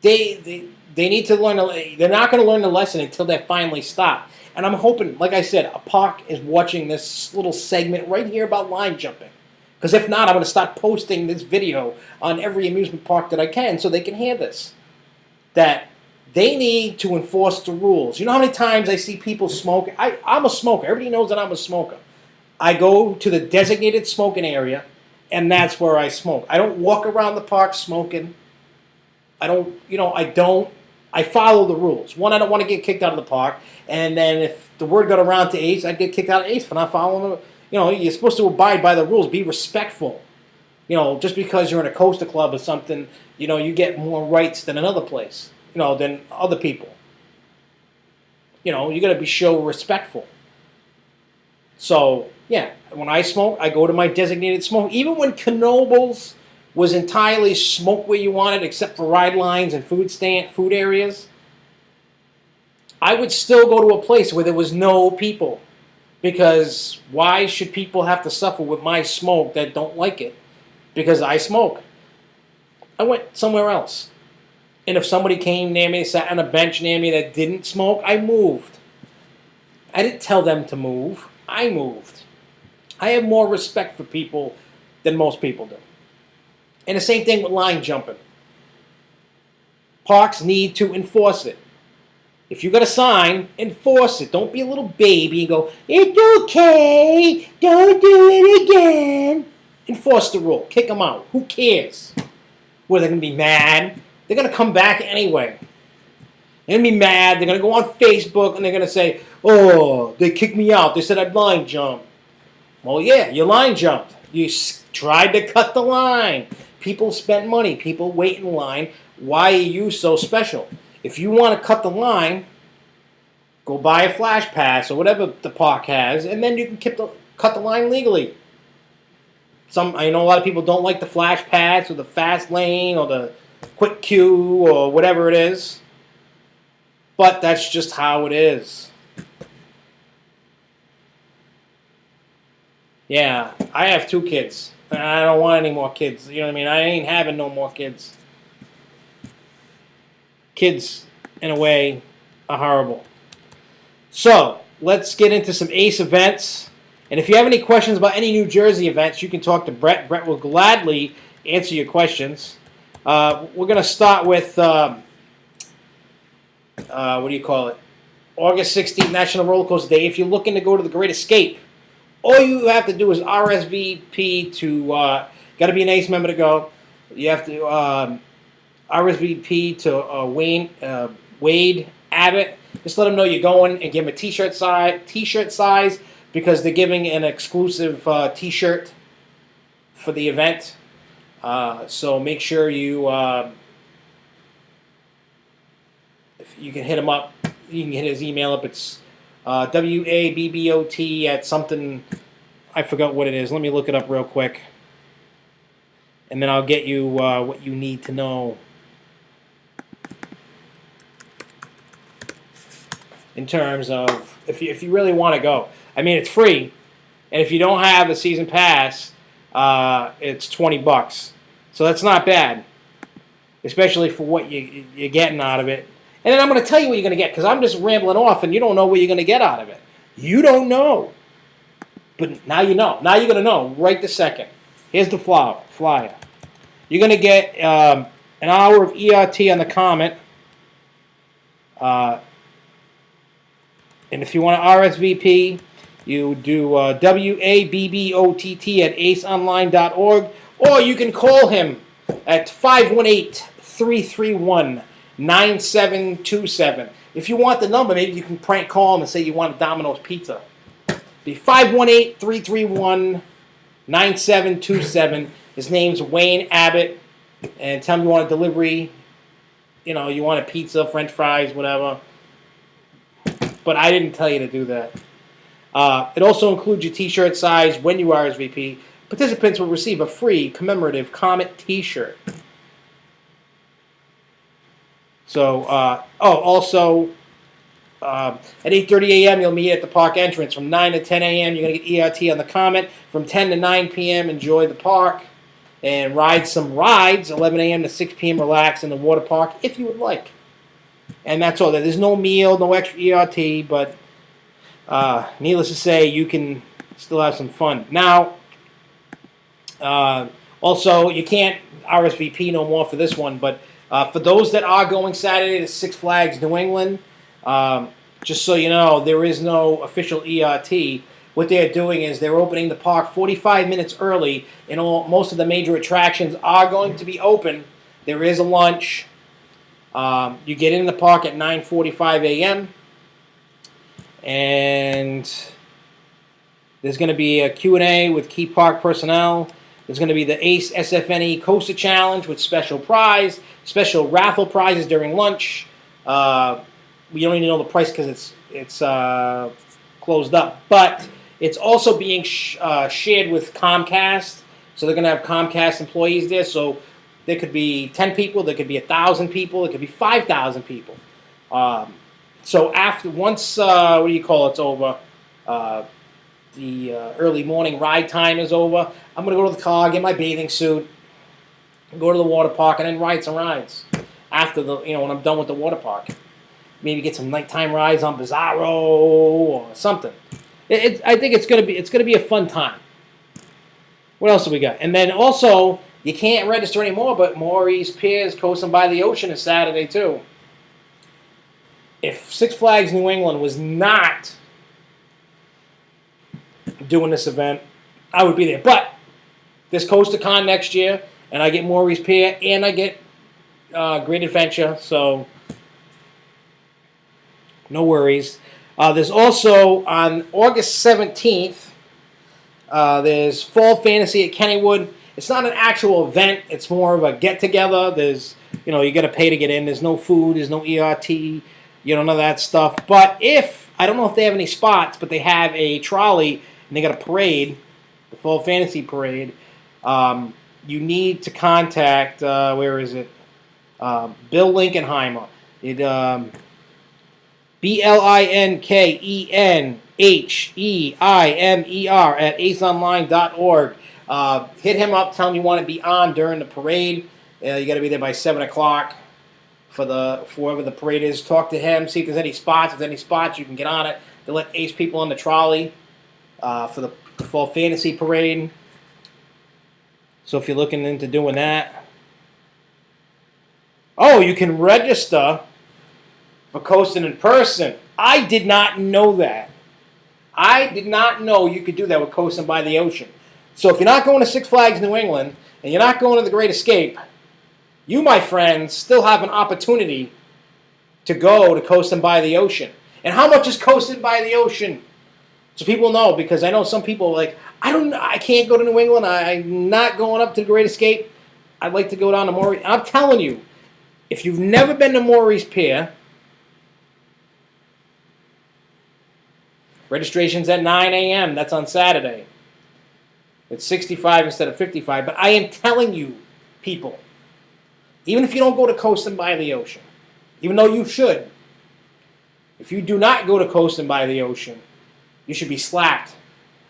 They need to learn. They're not going to learn the lesson until they finally stop. And I'm hoping, like I said, a park is watching this little segment right here about line jumping. Because if not, I'm going to start posting this video on every amusement park that I can so they can hear this. That they need to enforce the rules. You know how many times I see people smoke? I'm a smoker. Everybody knows that I'm a smoker. I go to the designated smoking area, and that's where I smoke. I don't walk around the park smoking. I don't. I follow the rules. One, I don't want to get kicked out of the park. And then if the word got around to Ace, I'd get kicked out of Ace for not following the, you're supposed to abide by the rules. Be respectful. Just because you're in a coaster club or something, you get more rights than another place, than other people. You got to be show respectful. So, yeah, when I smoke, I go to my designated smoke. Even when Knoebels was entirely smoke where you wanted, except for ride lines and food areas, I would still go to a place where there was no people. Because why should people have to suffer with my smoke that don't like it? Because I smoke. I went somewhere else. And if somebody came near me, sat on a bench near me that didn't smoke, I moved. I didn't tell them to move. I moved. I have more respect for people than most people do. And the same thing with line jumping. Parks need to enforce it. If you got a sign, enforce it. Don't be a little baby and go, it's okay, don't do it again. Enforce the rule. Kick them out. Who cares? What, they're going to be mad? They're going to come back anyway. They're going to be mad. They're going to go on Facebook and they're going to say, oh, they kicked me out. They said I'd line jump. Well, yeah, you line jumped. You tried to cut the line. People spent money. People wait in line. Why are you so special? If you want to cut the line, go buy a flash pass or whatever the park has, and then you can cut the line legally. I know a lot of people don't like the flash pass or the fast lane or the quick queue or whatever it is, but that's just how it is. Yeah, I have 2 kids. I don't want any more kids. You know what I mean? I ain't having no more kids. Kids, in a way, are horrible. So, let's get into some Ace events. And if you have any questions about any New Jersey events, you can talk to Brett. Brett will gladly answer your questions. We're going to start with, what do you call it? August 16th, National Roller Coaster Day. If you're looking to go to the Great Escape, all you have to do is RSVP to, got to be an Ace member to go. You have to RSVP to Wade Abbott. Just let him know you're going and give him a t-shirt size because they're giving an exclusive t-shirt for the event. So make sure if you can hit him up. You can hit his email up. It's WABBOT at something. I forgot what it is. Let me look it up real quick. And then I'll get you what you need to know. In terms of if you really want to go. I mean, it's free. And if you don't have a season pass, it's $20. So that's not bad. Especially for what you're getting out of it. And then I'm going to tell you what you're going to get, because I'm just rambling off and you don't know what you're going to get out of it. You don't know. But now you know. Now you're going to know right this second. Here's the flyer. You're going to get an hour of ERT on the Comet. And if you want to RSVP, you do WABBOTT at aceonline.org, or you can call him at 518-331-9727. If you want the number, maybe you can prank call him and say you want a Domino's pizza. Be 518-331-9727. His name's Wayne Abbott, and tell him you want a delivery. You want a pizza, French fries, whatever. but I didn't tell you to do that. It also includes your T-shirt size when you RSVP. Participants will receive a free commemorative Comet T-shirt. So, also, at 8:30 a.m., you'll meet at the park entrance. From 9 to 10 a.m., you're going to get ERT on the Comet. From 10 to 9 p.m., enjoy the park and ride some rides. 11 a.m. to 6 p.m., relax in the water park if you would like. And that's all. There's no meal, no extra ERT, but needless to say, you can still have some fun. Now, also, you can't RSVP no more for this one, but for those that are going Saturday to Six Flags New England, just so you know, there is no official ERT. What they're doing is they're opening the park 45 minutes early, and most of the major attractions are going to be open. There is a lunch. You get in the park at 9:45 a.m. and there's going to be a Q&A with key park personnel. There's going to be the ACE SFNE Coaster Challenge with special prize, special raffle prizes during lunch. We don't even know the price because it's closed up, but it's also being shared with Comcast. So they're going to have Comcast employees there. So there could be 10 people, there could be 1,000 people, it could be 5,000 people. So once it's over, the early morning ride time is over, I'm going to go to the car, get my bathing suit, go to the water park, and then ride some rides after when I'm done with the water park. Maybe get some nighttime rides on Bizarro or something. I think it's gonna be a fun time. What else have we got? And then also, you can't register anymore, but Maurice Piers Coasting by the Ocean is Saturday too. If Six Flags New England was not doing this event, I would be there. But there's CoasterCon next year, and I get Maurice Pier, and I get Great Adventure, so no worries. There's also, on August 17th, there's Fall Fantasy at Kennywood. It's not an actual event. It's more of a get-together. There's, you got to pay to get in. There's no food. There's no ERT. None of that stuff. But I don't know if they have any spots, but they have a trolley, and they got a parade, the Fall Fantasy Parade. You need to contact, where is it? Bill Linkenheimer. BLINKENHEIMER at aceonline.org. Hit him up, tell him you want to be on during the parade. You got to be there by 7 o'clock for whoever the parade is. Talk to him, see if there's any spots. If there's any spots, you can get on it. They let Ace people on the trolley for the Fall Fantasy Parade. So if you're looking into doing that. Oh, you can register for coasting in person. I did not know that. I did not know you could do that with Coasting by the Ocean. So if you're not going to Six Flags New England and you're not going to the Great Escape, you, my friends, still have an opportunity to go to Coasting by the Ocean. And how much is Coasting by the Ocean? So people know, because I know some people are like, I can't go to New England. I'm not going up to the Great Escape. I'd like to go down to Maurice. I'm telling you, if you've never been to Maurice Pier, registration's at 9 a.m. That's on Saturday. It's 65 instead of 55. But I am telling you, people, even if you don't go to Coasting by the Ocean, even though you should, if you do not go to Coasting by the Ocean, you should be slapped.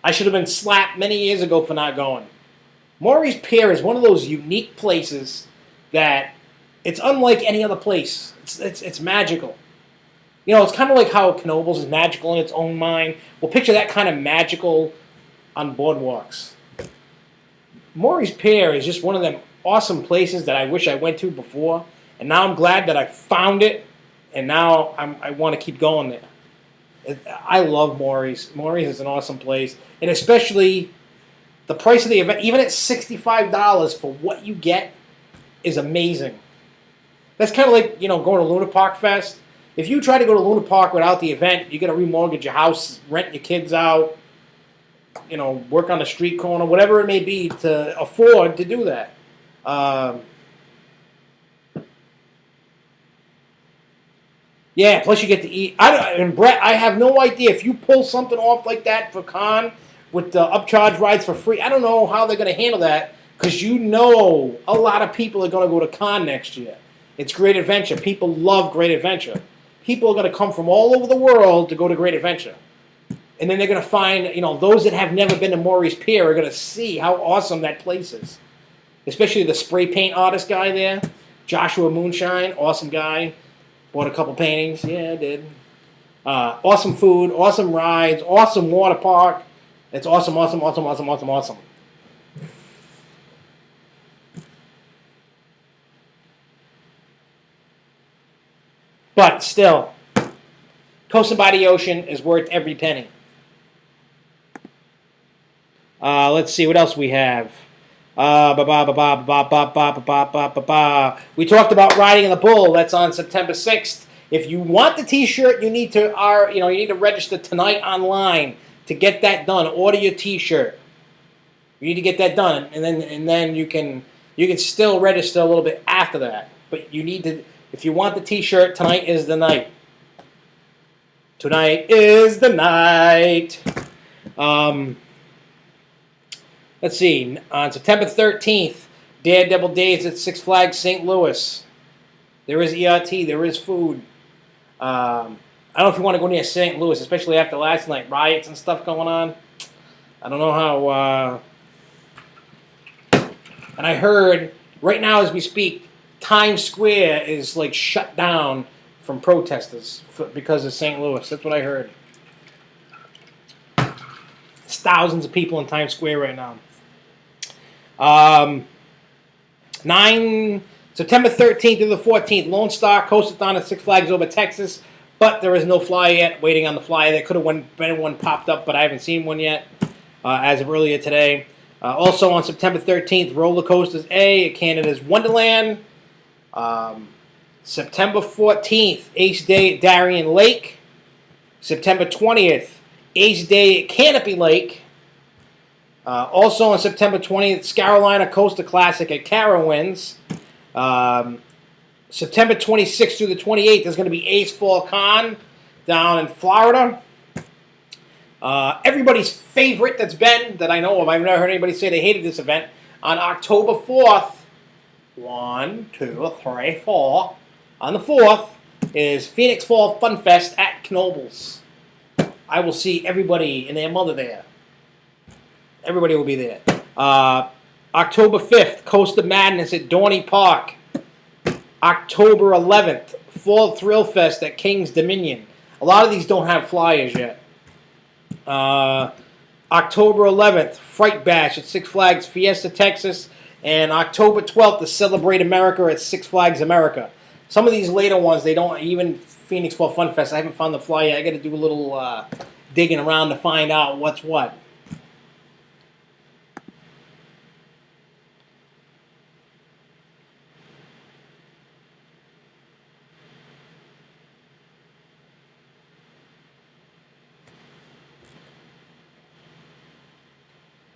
I should have been slapped many years ago for not going. Maurice Pier is one of those unique places that it's unlike any other place. It's magical. It's kind of like how Knoebels is magical in its own mind. Well, picture that kind of magical on boardwalks. Maurice Pier is just one of them awesome places that I wish I went to before, and now I'm glad that I found it, and now I want to keep going there. I love Maurice. Maurice is an awesome place, and especially the price of the event, even at $65 for what you get, is amazing. That's kind of like, going to Luna Park Fest. If you try to go to Luna Park without the event, you're going to remortgage your house, rent your kids out, work on the street corner, whatever it may be to afford to do that. Yeah, plus you get to eat. And Brett, I have no idea if you pull something off like that for con with the upcharge rides for free. I don't know how they're going to handle that because you know a lot of people are going to go to con next year. It's Great Adventure. People love Great Adventure. People are going to come from all over the world to go to Great Adventure. And then they're going to find, those that have never been to Maury's Pier are going to see how awesome that place is. Especially the spray paint artist guy there, Joshua Moonshine, awesome guy. Bought a couple paintings. Yeah, I did. Awesome food, awesome rides, awesome water park. It's awesome, awesome, awesome, awesome, awesome, awesome. But still, coasting by the ocean is worth every penny. Let's see what else we have. We talked about riding in the bull. That's on September 6th. If you want the T-shirt, you need to register tonight online to get that done. Order your T-shirt. You need to get that done, and then you can still register a little bit after that. But you need to, if you want the T-shirt, tonight is the night. Tonight is the night. Let's see. On September 13th, Daredevil Days at Six Flags St. Louis. There is ERT. There is food. I don't know if you want to go near St. Louis, especially after last night, riots and stuff going on. I don't know how. And I heard right now as we speak, Times Square is like shut down from protesters because of St. Louis. That's what I heard. There's thousands of people in Times Square right now. September 13th through the 14th, Lone Star Coastathon at Six Flags over Texas, but there is no flyer yet. Waiting on the flyer. There could have been one popped up, but I haven't seen one yet as of earlier today. Also on September 13th, Roller Coasters A at Canada's Wonderland. September 14th, Ace Day at Darien Lake. September 20th, Ace Day at Canopy Lake. Also on September 20th, Carolina Coaster Classic at Carowinds. September 26th through the 28th, there's going to be Ace Fall Con down in Florida. Everybody's favorite that I know of, I've never heard anybody say they hated this event, on October 4th, 1, 2, 3, 4, on the 4th, is Phoenix Fall Fun Fest at Knoebels. I will see everybody and their mother there. Everybody will be there. October 5th, Coast of Madness at Dorney Park. October 11th, Fall Thrill Fest at King's Dominion. A lot of these don't have flyers yet. October 11th, Fright Bash at Six Flags Fiesta, Texas. And October 12th, to Celebrate America at Six Flags America. Some of these later ones, they don't, even Phoenix Fall Fun Fest, I haven't found the flyer yet. I got to do a little digging around to find out what's what.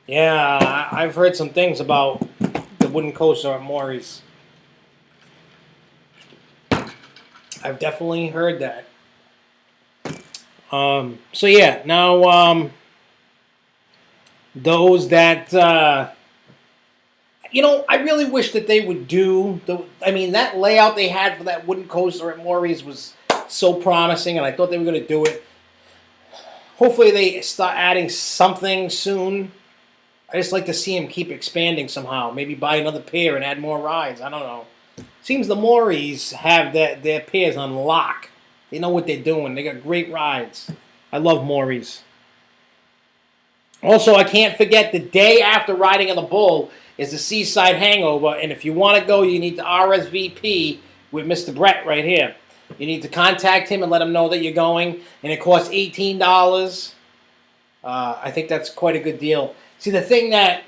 Yeah, I've heard some things about the wooden coaster at Maury's. I've definitely heard that. So yeah, now those that I really wish that they would do that layout they had for that wooden coaster at Maury's was so promising, and I thought they were going to do it. Hopefully they start adding something soon. I just like to see them keep expanding somehow. Maybe buy another pier and add more rides. I don't know. Seems the Maury's have their piers on lock. They know what they're doing. They got great rides. I love Maury's. Also, I can't forget the day after riding on the Bull is the Seaside Hangover. And if you want to go, you need to RSVP with Mr. Brett right here. You need to contact him and let him know that you're going. And it costs $18. I think that's quite a good deal. See, the thing that,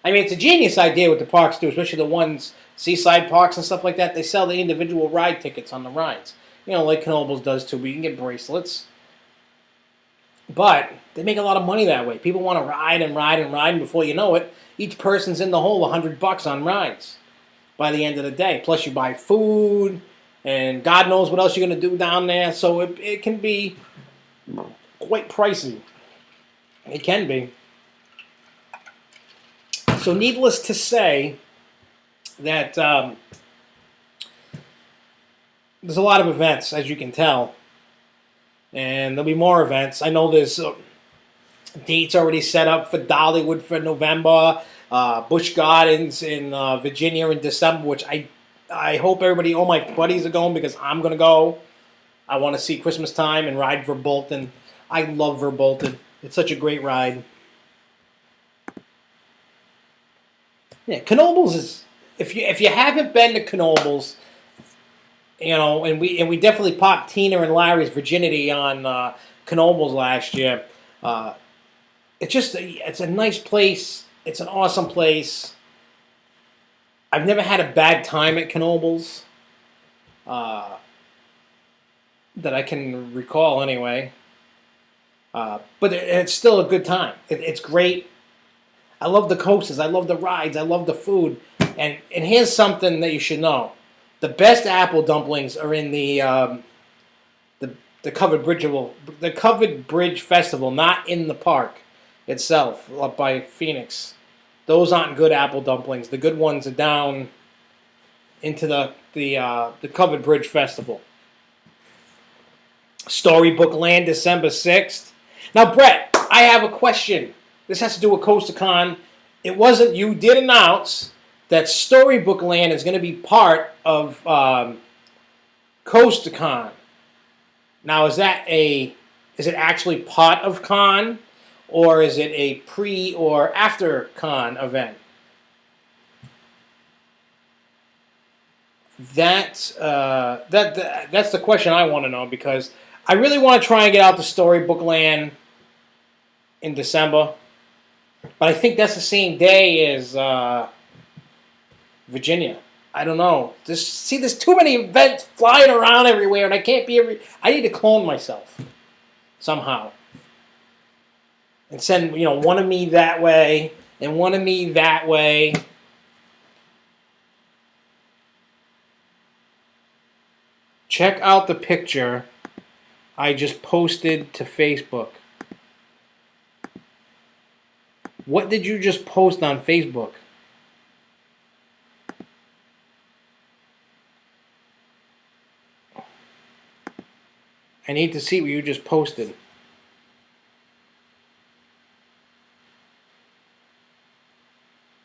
it's a genius idea what the parks do, especially the ones, seaside parks and stuff like that. They sell the individual ride tickets on the rides. Like Knoebels does too, but you can get bracelets. But they make a lot of money that way. People want to ride and ride and ride, and before you know it, each person's in the hole $100 on rides by the end of the day. Plus you buy food, and God knows what else you're going to do down there. So it can be quite pricey. It can be. So needless to say that there's a lot of events, as you can tell, and there'll be more events. I know there's dates already set up for Dollywood for November, Busch Gardens in Virginia in December, which I hope everybody, all my buddies are going because I'm going to go. I want to see Christmas Time and ride Verbolten. I love Verbolten. It's such a great ride. Yeah, Knoebels is, if you haven't been to Knoebels, and we definitely popped Tina and Larry's virginity on Knoebels last year. It's a nice place. It's an awesome place. I've never had a bad time at Knoebels that I can recall anyway. But it's still a good time. It's great. I love the coasters. I love the rides. I love the food. And here's something that you should know: the best apple dumplings are in the Covered Bridge Festival, not in the park itself, up by Phoenix. Those aren't good apple dumplings. The good ones are down into the Covered Bridge Festival. Storybook Land, December 6th. Now, Brett, I have a question. This has to do with CoasterCon. You did announce that Storybook Land is going to be part of CoasterCon. Now, is it actually part of Con, or is it a pre or after Con event? That's the question I want to know, because I really want to try and get out to Storybook Land in December, but I think that's the same day as Virginia. I don't know. There's too many events flying around everywhere, and I can't be I need to clone myself somehow and send one of me that way and one of me that way. Check out the picture I just posted to Facebook. What did you just post on Facebook? I need to see what you just posted.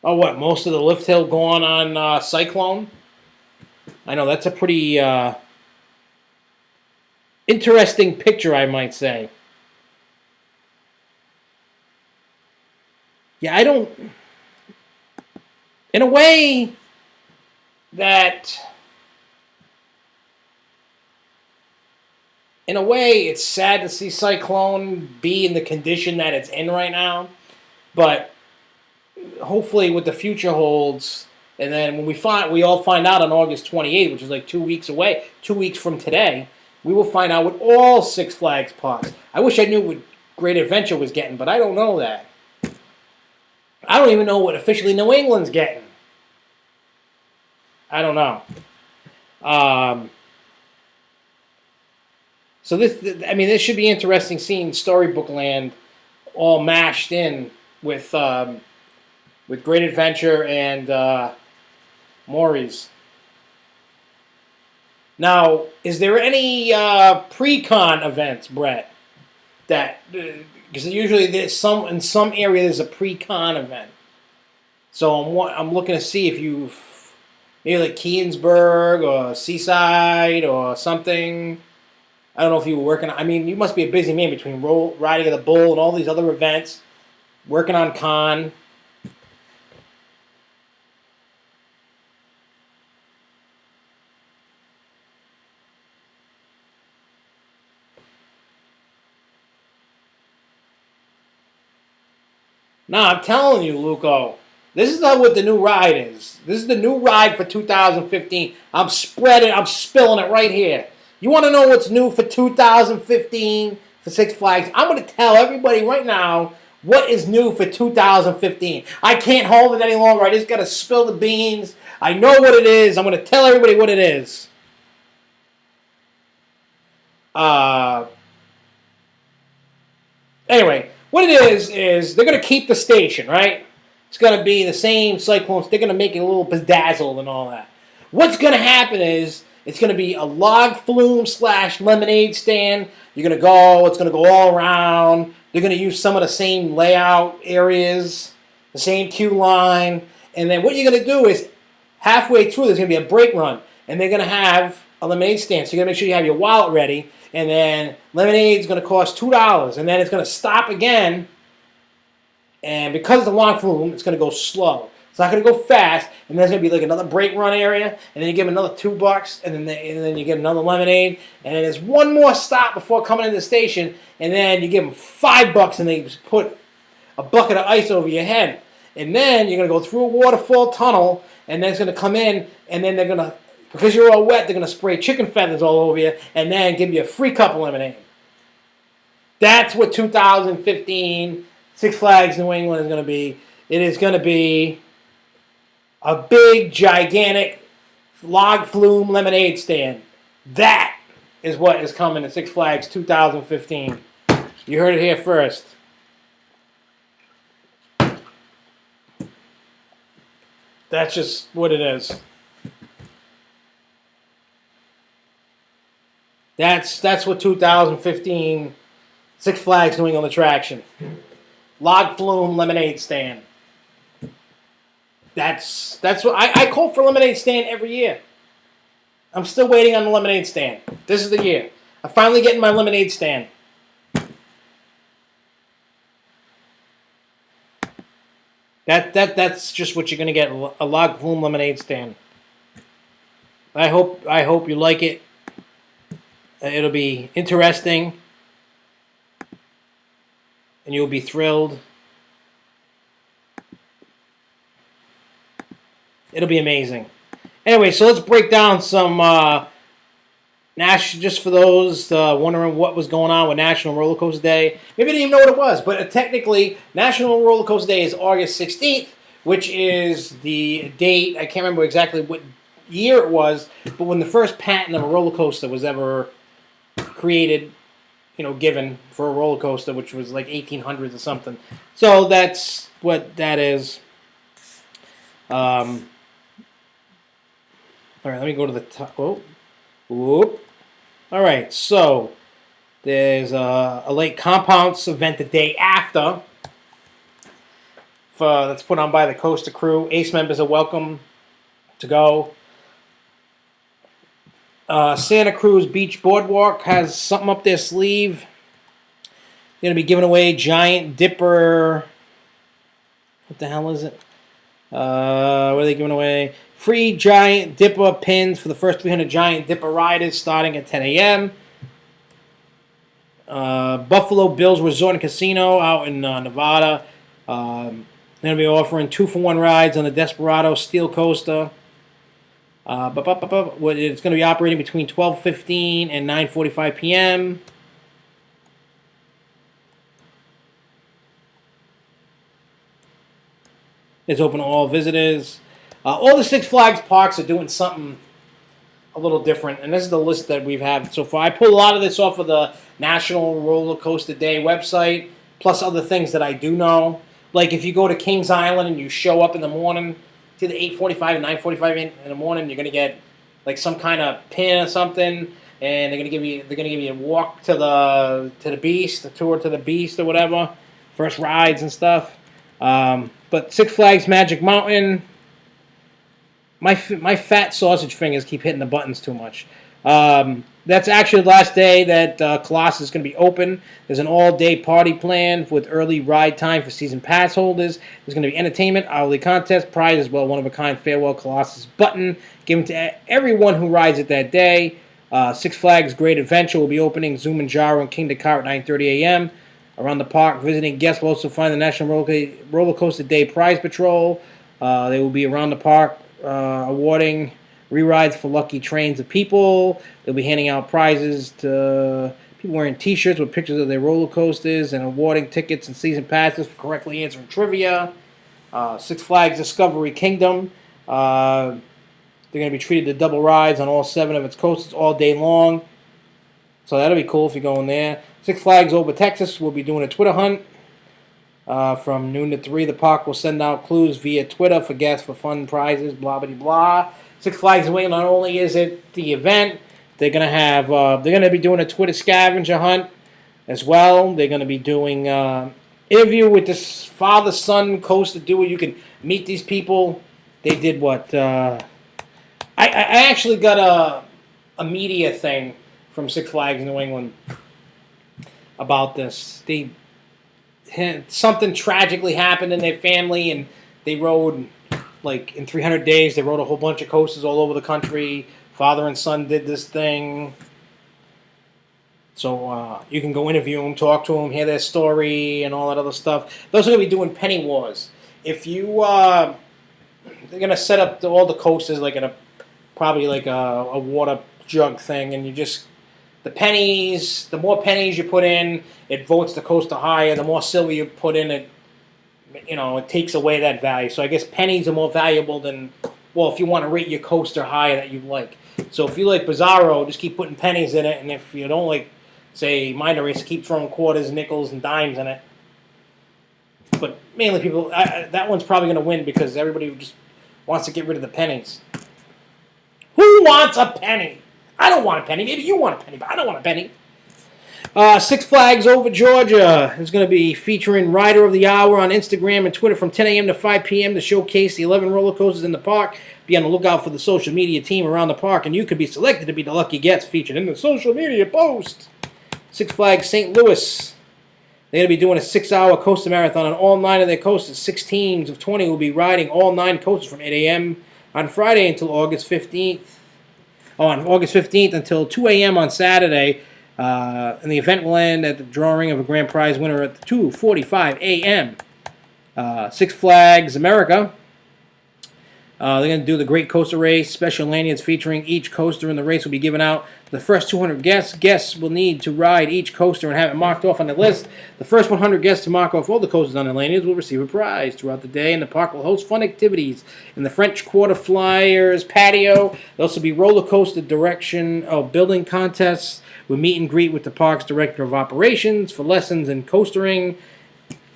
Oh, what? Most of the lift hill gone on Cyclone? I know, that's a pretty interesting picture, I might say. Yeah, I don't... In a way that... In a way, it's sad to see Cyclone be in the condition that it's in right now. But hopefully what the future holds, and then when we all find out on August 28th, which is like 2 weeks away, 2 weeks from today, we will find out what all Six Flags parks. I wish I knew what Great Adventure was getting, but I don't know that. I don't even know what officially New England's getting. I don't know. So this should be interesting seeing Storybook Land all mashed in with Great Adventure and Maury's. Now, is there any pre-con events, Brett? Because usually in some area there's a pre-con event. So I'm looking to see if maybe like Keansburg or Seaside or something. I don't know if you were working on... I mean, you must be a busy man between Riding of the Bull and all these other events, working on con. Nah, I'm telling you, Luco, this is not what the new ride is. This is the new ride for 2015. I'm spilling it right here. You want to know what's new for 2015 for Six Flags? I'm going to tell everybody right now what is new for 2015. I can't hold it any longer. I just got to spill the beans. I know what it is. I'm going to tell everybody what it is. Uh, anyway, what it is they're going to keep the station, right? It's going to be the same Cyclones. They're going to make it a little bedazzled and all that. What's going to happen is it's going to be a log flume / lemonade stand. You're going to go. It's going to go all around. They're going to use some of the same layout areas, the same queue line. And then what you're going to do is halfway through, there's going to be a break run. And they're going to have a lemonade stand. So you're going to make sure you have your wallet ready. And then lemonade is going to cost $2. And then it's going to stop again. And because it's a long flume, it's going to go slow. It's not going to go fast. And there's going to be like another break run area. And then you give them another $2. And then you get another lemonade. And then there's one more stop before coming into the station. And then you give them $5. And they put a bucket of ice over your head. And then you're going to go through a waterfall tunnel. And then it's going to come in. And then they're going to, because you're all wet, they're going to spray chicken feathers all over you. And then give you a free cup of lemonade. That's what 2015 Six Flags New England is going to be. It is going to be a big, gigantic log flume lemonade stand. That is what is coming to Six Flags 2015. You heard it here first. That's just what it is. That's what 2015 Six Flags New England attraction. Log flume lemonade stand. That's what I call for lemonade stand every year. I'm still waiting on the lemonade stand. This is the year. I'm finally getting my lemonade stand. That's just what you're gonna get, a log flume lemonade stand. I hope you like it. It'll be interesting. And you'll be thrilled. It'll be amazing. Anyway, so let's break down some just for those wondering what was going on with National Roller Coaster Day. Maybe you didn't even know what it was, but technically, National Roller Coaster Day is August 16th, which is the date. I can't remember exactly what year it was, but when the first patent of a roller coaster was ever created, given for a roller coaster, which was like 1800s or something. So that's what that is. All right, let me go to the top. Oh, whoop. All right, so there's a late compounds event the day after. That's put on by the Coaster Crew. Ace members are welcome to go. Santa Cruz Beach Boardwalk has something up their sleeve. They're going to be giving away Giant Dipper. What the hell is it? What are they giving away? Free Giant Dipper pins for the first 300 Giant Dipper riders starting at 10 a.m. Buffalo Bills Resort and Casino out in Nevada. They're going to be offering 2-for-1 rides on the Desperado Steel Coaster. It's going to be operating between 12:15 and 9:45 p.m. It's open to all visitors. All the Six Flags parks are doing something a little different, and this is the list that we've had so far. I pulled a lot of this off of the National Roller Coaster Day website, plus other things that I do know. Like if you go to Kings Island and you show up in the morning, it's either 8:45 and 9:45 in the morning, you're gonna get like some kind of pin or something, and they're gonna give you a walk to the Beast, a tour to the Beast or whatever, first rides and stuff. But Six Flags Magic Mountain, my fat sausage fingers keep hitting the buttons too much. That's actually the last day that Colossus is going to be open. There's an all-day party planned with early ride time for season pass holders. There's going to be entertainment, hourly contest, prize as well, one-of-a-kind Farewell Colossus button given to everyone who rides it that day. Six Flags Great Adventure will be opening Zumanjaro and King Dakar at 9:30 a.m. Around the park, visiting guests will also find the National Roller Coaster Day Prize Patrol. They will be around the park awarding re-rides for lucky trains of people. They'll be handing out prizes to people wearing T-shirts with pictures of their roller coasters and awarding tickets and season passes for correctly answering trivia. Six Flags Discovery Kingdom. They're going to be treated to double rides on all 7 of its coasters all day long. So that'll be cool if you're going there. Six Flags Over Texas will be doing a Twitter hunt from noon to 3. The park will send out clues via Twitter for guests for fun prizes, blah, blah, blah. Six Flags Away, not only is it the event, they're going to be doing a Twitter scavenger hunt as well. They're going to be doing interview with this father-son coaster duo. You can meet these people. They did what? I actually got a media thing from Six Flags New England about this. Something tragically happened in their family, and they rode, like, in 300 days, they rode a whole bunch of coasters all over the country. Father and son did this thing. So you can go interview them, talk to them, hear their story, and all that other stuff. Those are going to be doing penny wars. If you, they're going to set up all the coasters like in probably like a water jug thing, and you just, the pennies, the more pennies you put in, it votes the coaster higher. The more silver you put in, it takes away that value. So I guess pennies are more valuable than, well, if you want to rate your coaster higher that you like. So if you like Bizarro, just keep putting pennies in it, and if you don't like, say, Minor Racer, keep throwing quarters, nickels, and dimes in it. But mainly people, that one's probably going to win because everybody just wants to get rid of the pennies. Who wants a penny? I don't want a penny. Maybe you want a penny, but I don't want a penny. Six Flags Over Georgia is going to be featuring Rider of the Hour on Instagram and Twitter from 10 a.m. to 5 p.m. to showcase the 11 roller coasters in the park. Be on the lookout for the social media team around the park, and you could be selected to be the lucky guest featured in the social media post. Six Flags St. Louis. They're going to be doing a 6-hour coaster marathon on all 9 of their coasters. 6 teams of 20 will be riding all 9 coasters from 8 a.m. on Friday until August 15th. On August 15th until 2 a.m. on Saturday. And the event will end at the drawing of a grand prize winner at 2:45 a.m. Six Flags America. They're going to do the Great Coaster Race. Special lanyards featuring each coaster in the race will be given out. The first 200 guests. Guests will need to ride each coaster and have it marked off on the list. The first 100 guests to mark off all the coasters on the lanyards will receive a prize. Throughout the day, and the park will host fun activities in the French Quarter Flyers patio. There'll also be roller coaster direction building contests with meet and greet with the park's director of operations for lessons in coastering.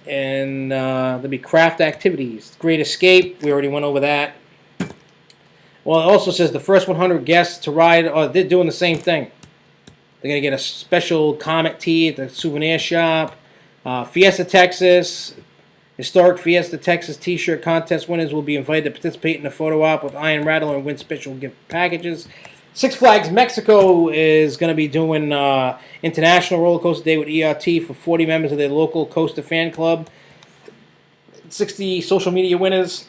And there'll be craft activities. Great Escape, we already went over that. Well, it also says the first 100 guests to ride, they're doing the same thing. They're going to get a special Comet tee at the souvenir shop. Fiesta Texas, Historic Fiesta Texas t-shirt contest winners will be invited to participate in the photo op with Iron Rattler and win special gift packages. Six Flags Mexico is going to be doing International Roller Coaster Day with ERT for 40 members of their local coaster fan club. 60 social media winners.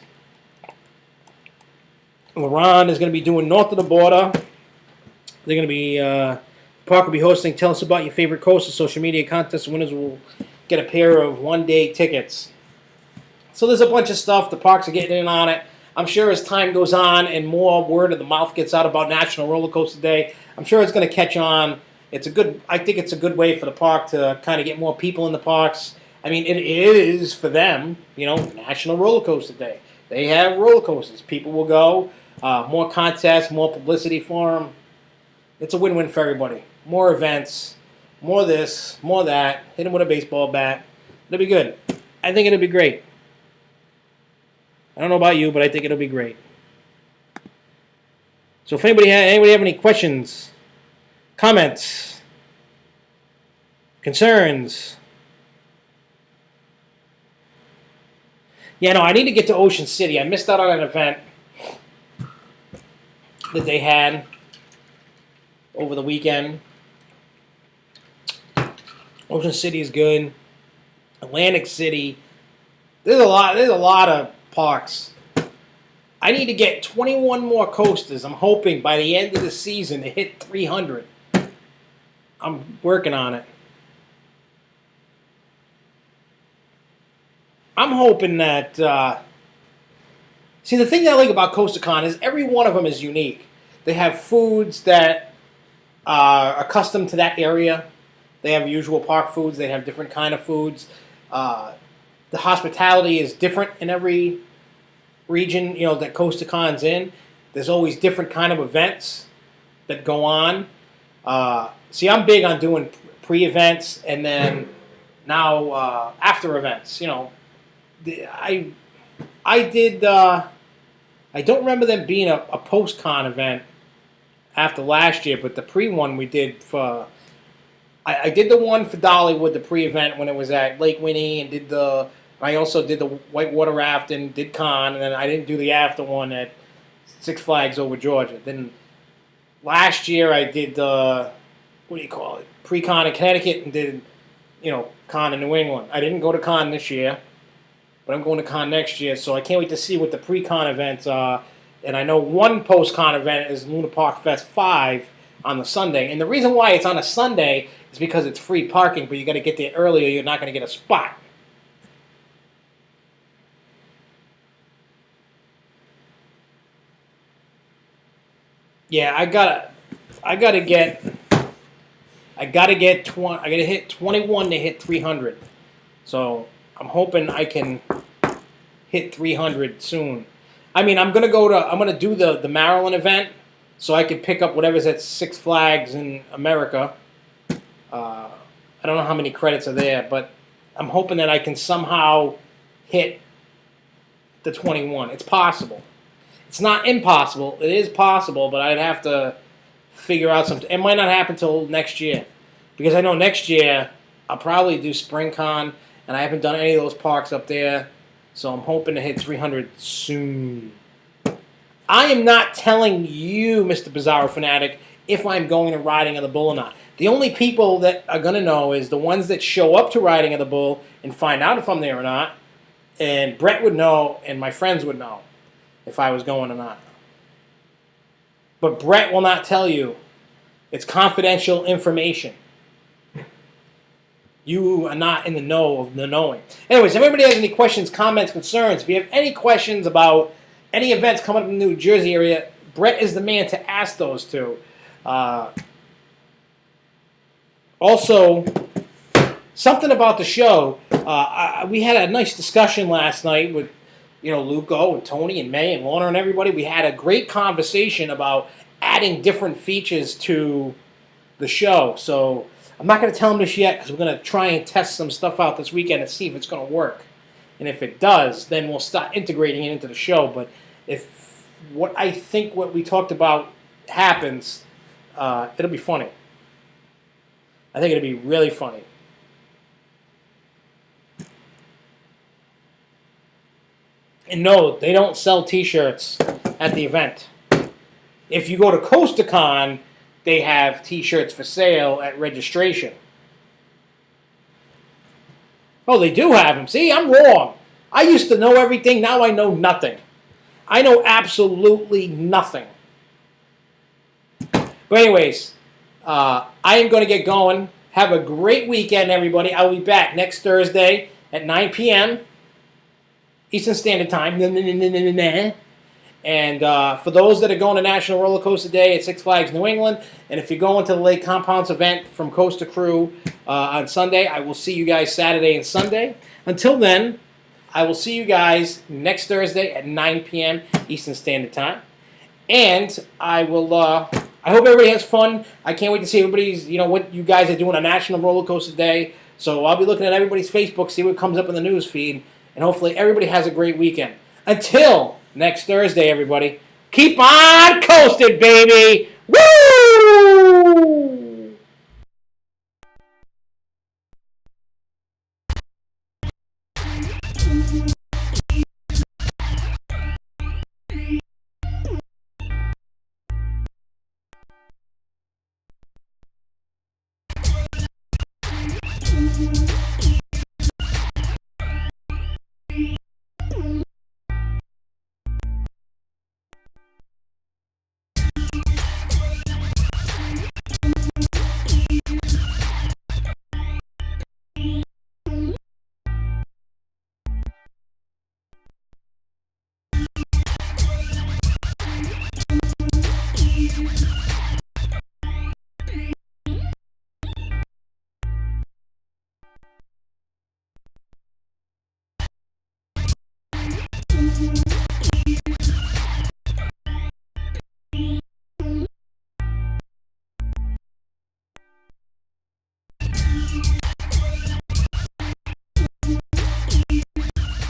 LaRon is going to be doing North of the Border. They're going to be, park will be hosting Tell Us About Your Favorite Coaster social media contest. Winners will get a pair of one-day tickets. So there's a bunch of stuff. The parks are getting in on it. I'm sure as time goes on and more word of the mouth gets out about National Roller Coaster Day, I'm sure it's going to catch on. I think it's a good way for the park to kind of get more people in the parks. I mean, it is for them, National Roller Coaster Day. They have roller coasters. People will go. More contests, more publicity for them. It's a win-win for everybody. More events, more this, more that. Hit them with a baseball bat. It'll be good. I think it'll be great. I don't know about you, but I think it'll be great. So if anybody have any questions, comments, concerns? Yeah, no, I need to get to Ocean City. I missed out on an event that they had over the weekend. Ocean City is good. Atlantic City. There's a lot of parks. I need to get 21 more coasters. I'm hoping by the end of the season to hit 300. I'm working on it. I'm hoping that... see, the thing that I like about CoasterCon is every one of them is unique. They have foods that are accustomed to that area. They have usual park foods. They have different kind of foods. The hospitality is different in every region, that CoasterCon's in. There's always different kind of events that go on. See, I'm big on doing pre-events and then now after events. You know, I did. I don't remember them being a post-con event after last year, but the pre-one we did for. I did the one for Dollywood, the pre-event when it was at Lake Winnie, and did the. I also did the whitewater rafting, did con, and then I didn't do the after one at Six Flags over Georgia. Then last year I did the what do you call it? Pre-con in Connecticut and did con in New England. I didn't go to con this year, but I'm going to con next year, so I can't wait to see what the pre-con events are. And I know one post-con event is Luna Park Fest 5 on the Sunday. And the reason why it's on a Sunday is because it's free parking, but you got to get there early or you're not going to get a spot. Yeah, I gotta hit 21 to hit 300. So I'm hoping I can hit 300 soon. I mean, I'm gonna do the Maryland event, so I could pick up whatever's at Six Flags in America. I don't know how many credits are there, but I'm hoping that I can somehow hit the 21. It's possible. It's not impossible. It is possible, but I'd have to figure out something. It might not happen till next year, because I know next year I'll probably do SpringCon, and I haven't done any of those parks up there, so I'm hoping to hit 300 soon. I am not telling you, Mr. Bizarro Fanatic, if I'm going to Riding of the Bull or not. The only people that are going to know is the ones that show up to Riding of the Bull and find out if I'm there or not, and Brett would know, and my friends would know if I was going or not. But Brett will not tell you. It's confidential information. You are not in the know of the knowing. Anyways, if anybody has any questions, comments, concerns, if you have any questions about any events coming up in the New Jersey area, Brett is the man to ask those to. Also, something about the show. We had a nice discussion last night with Luco and Tony and May and Lorna and everybody. We had a great conversation about adding different features to the show. So I'm not going to tell them this yet because we're going to try and test some stuff out this weekend and see if it's going to work. And if it does, then we'll start integrating it into the show. But if what we talked about happens, it'll be funny. I think it'll be really funny. And no, they don't sell T-shirts at the event. If you go to CoastaCon, they have T-shirts for sale at registration. Oh, they do have them. See, I'm wrong. I used to know everything. Now I know nothing. I know absolutely nothing. But anyways, I am going to get going. Have a great weekend, everybody. I'll be back next Thursday at 9 p.m. Eastern Standard Time. And for those that are going to National Roller Coaster Day at Six Flags New England, and if you're going to the Lake Compounce event from Coast to Crew on Sunday, I will see you guys Saturday and Sunday. Until then, I will see you guys next Thursday at 9 p.m. Eastern Standard Time. And I will. I hope everybody has fun. I can't wait to see everybody's. What you guys are doing on National Roller Coaster Day. So I'll be looking at everybody's Facebook, see what comes up in the news feed, and hopefully everybody has a great weekend. Until next Thursday, everybody, keep on coasting, baby! Woo!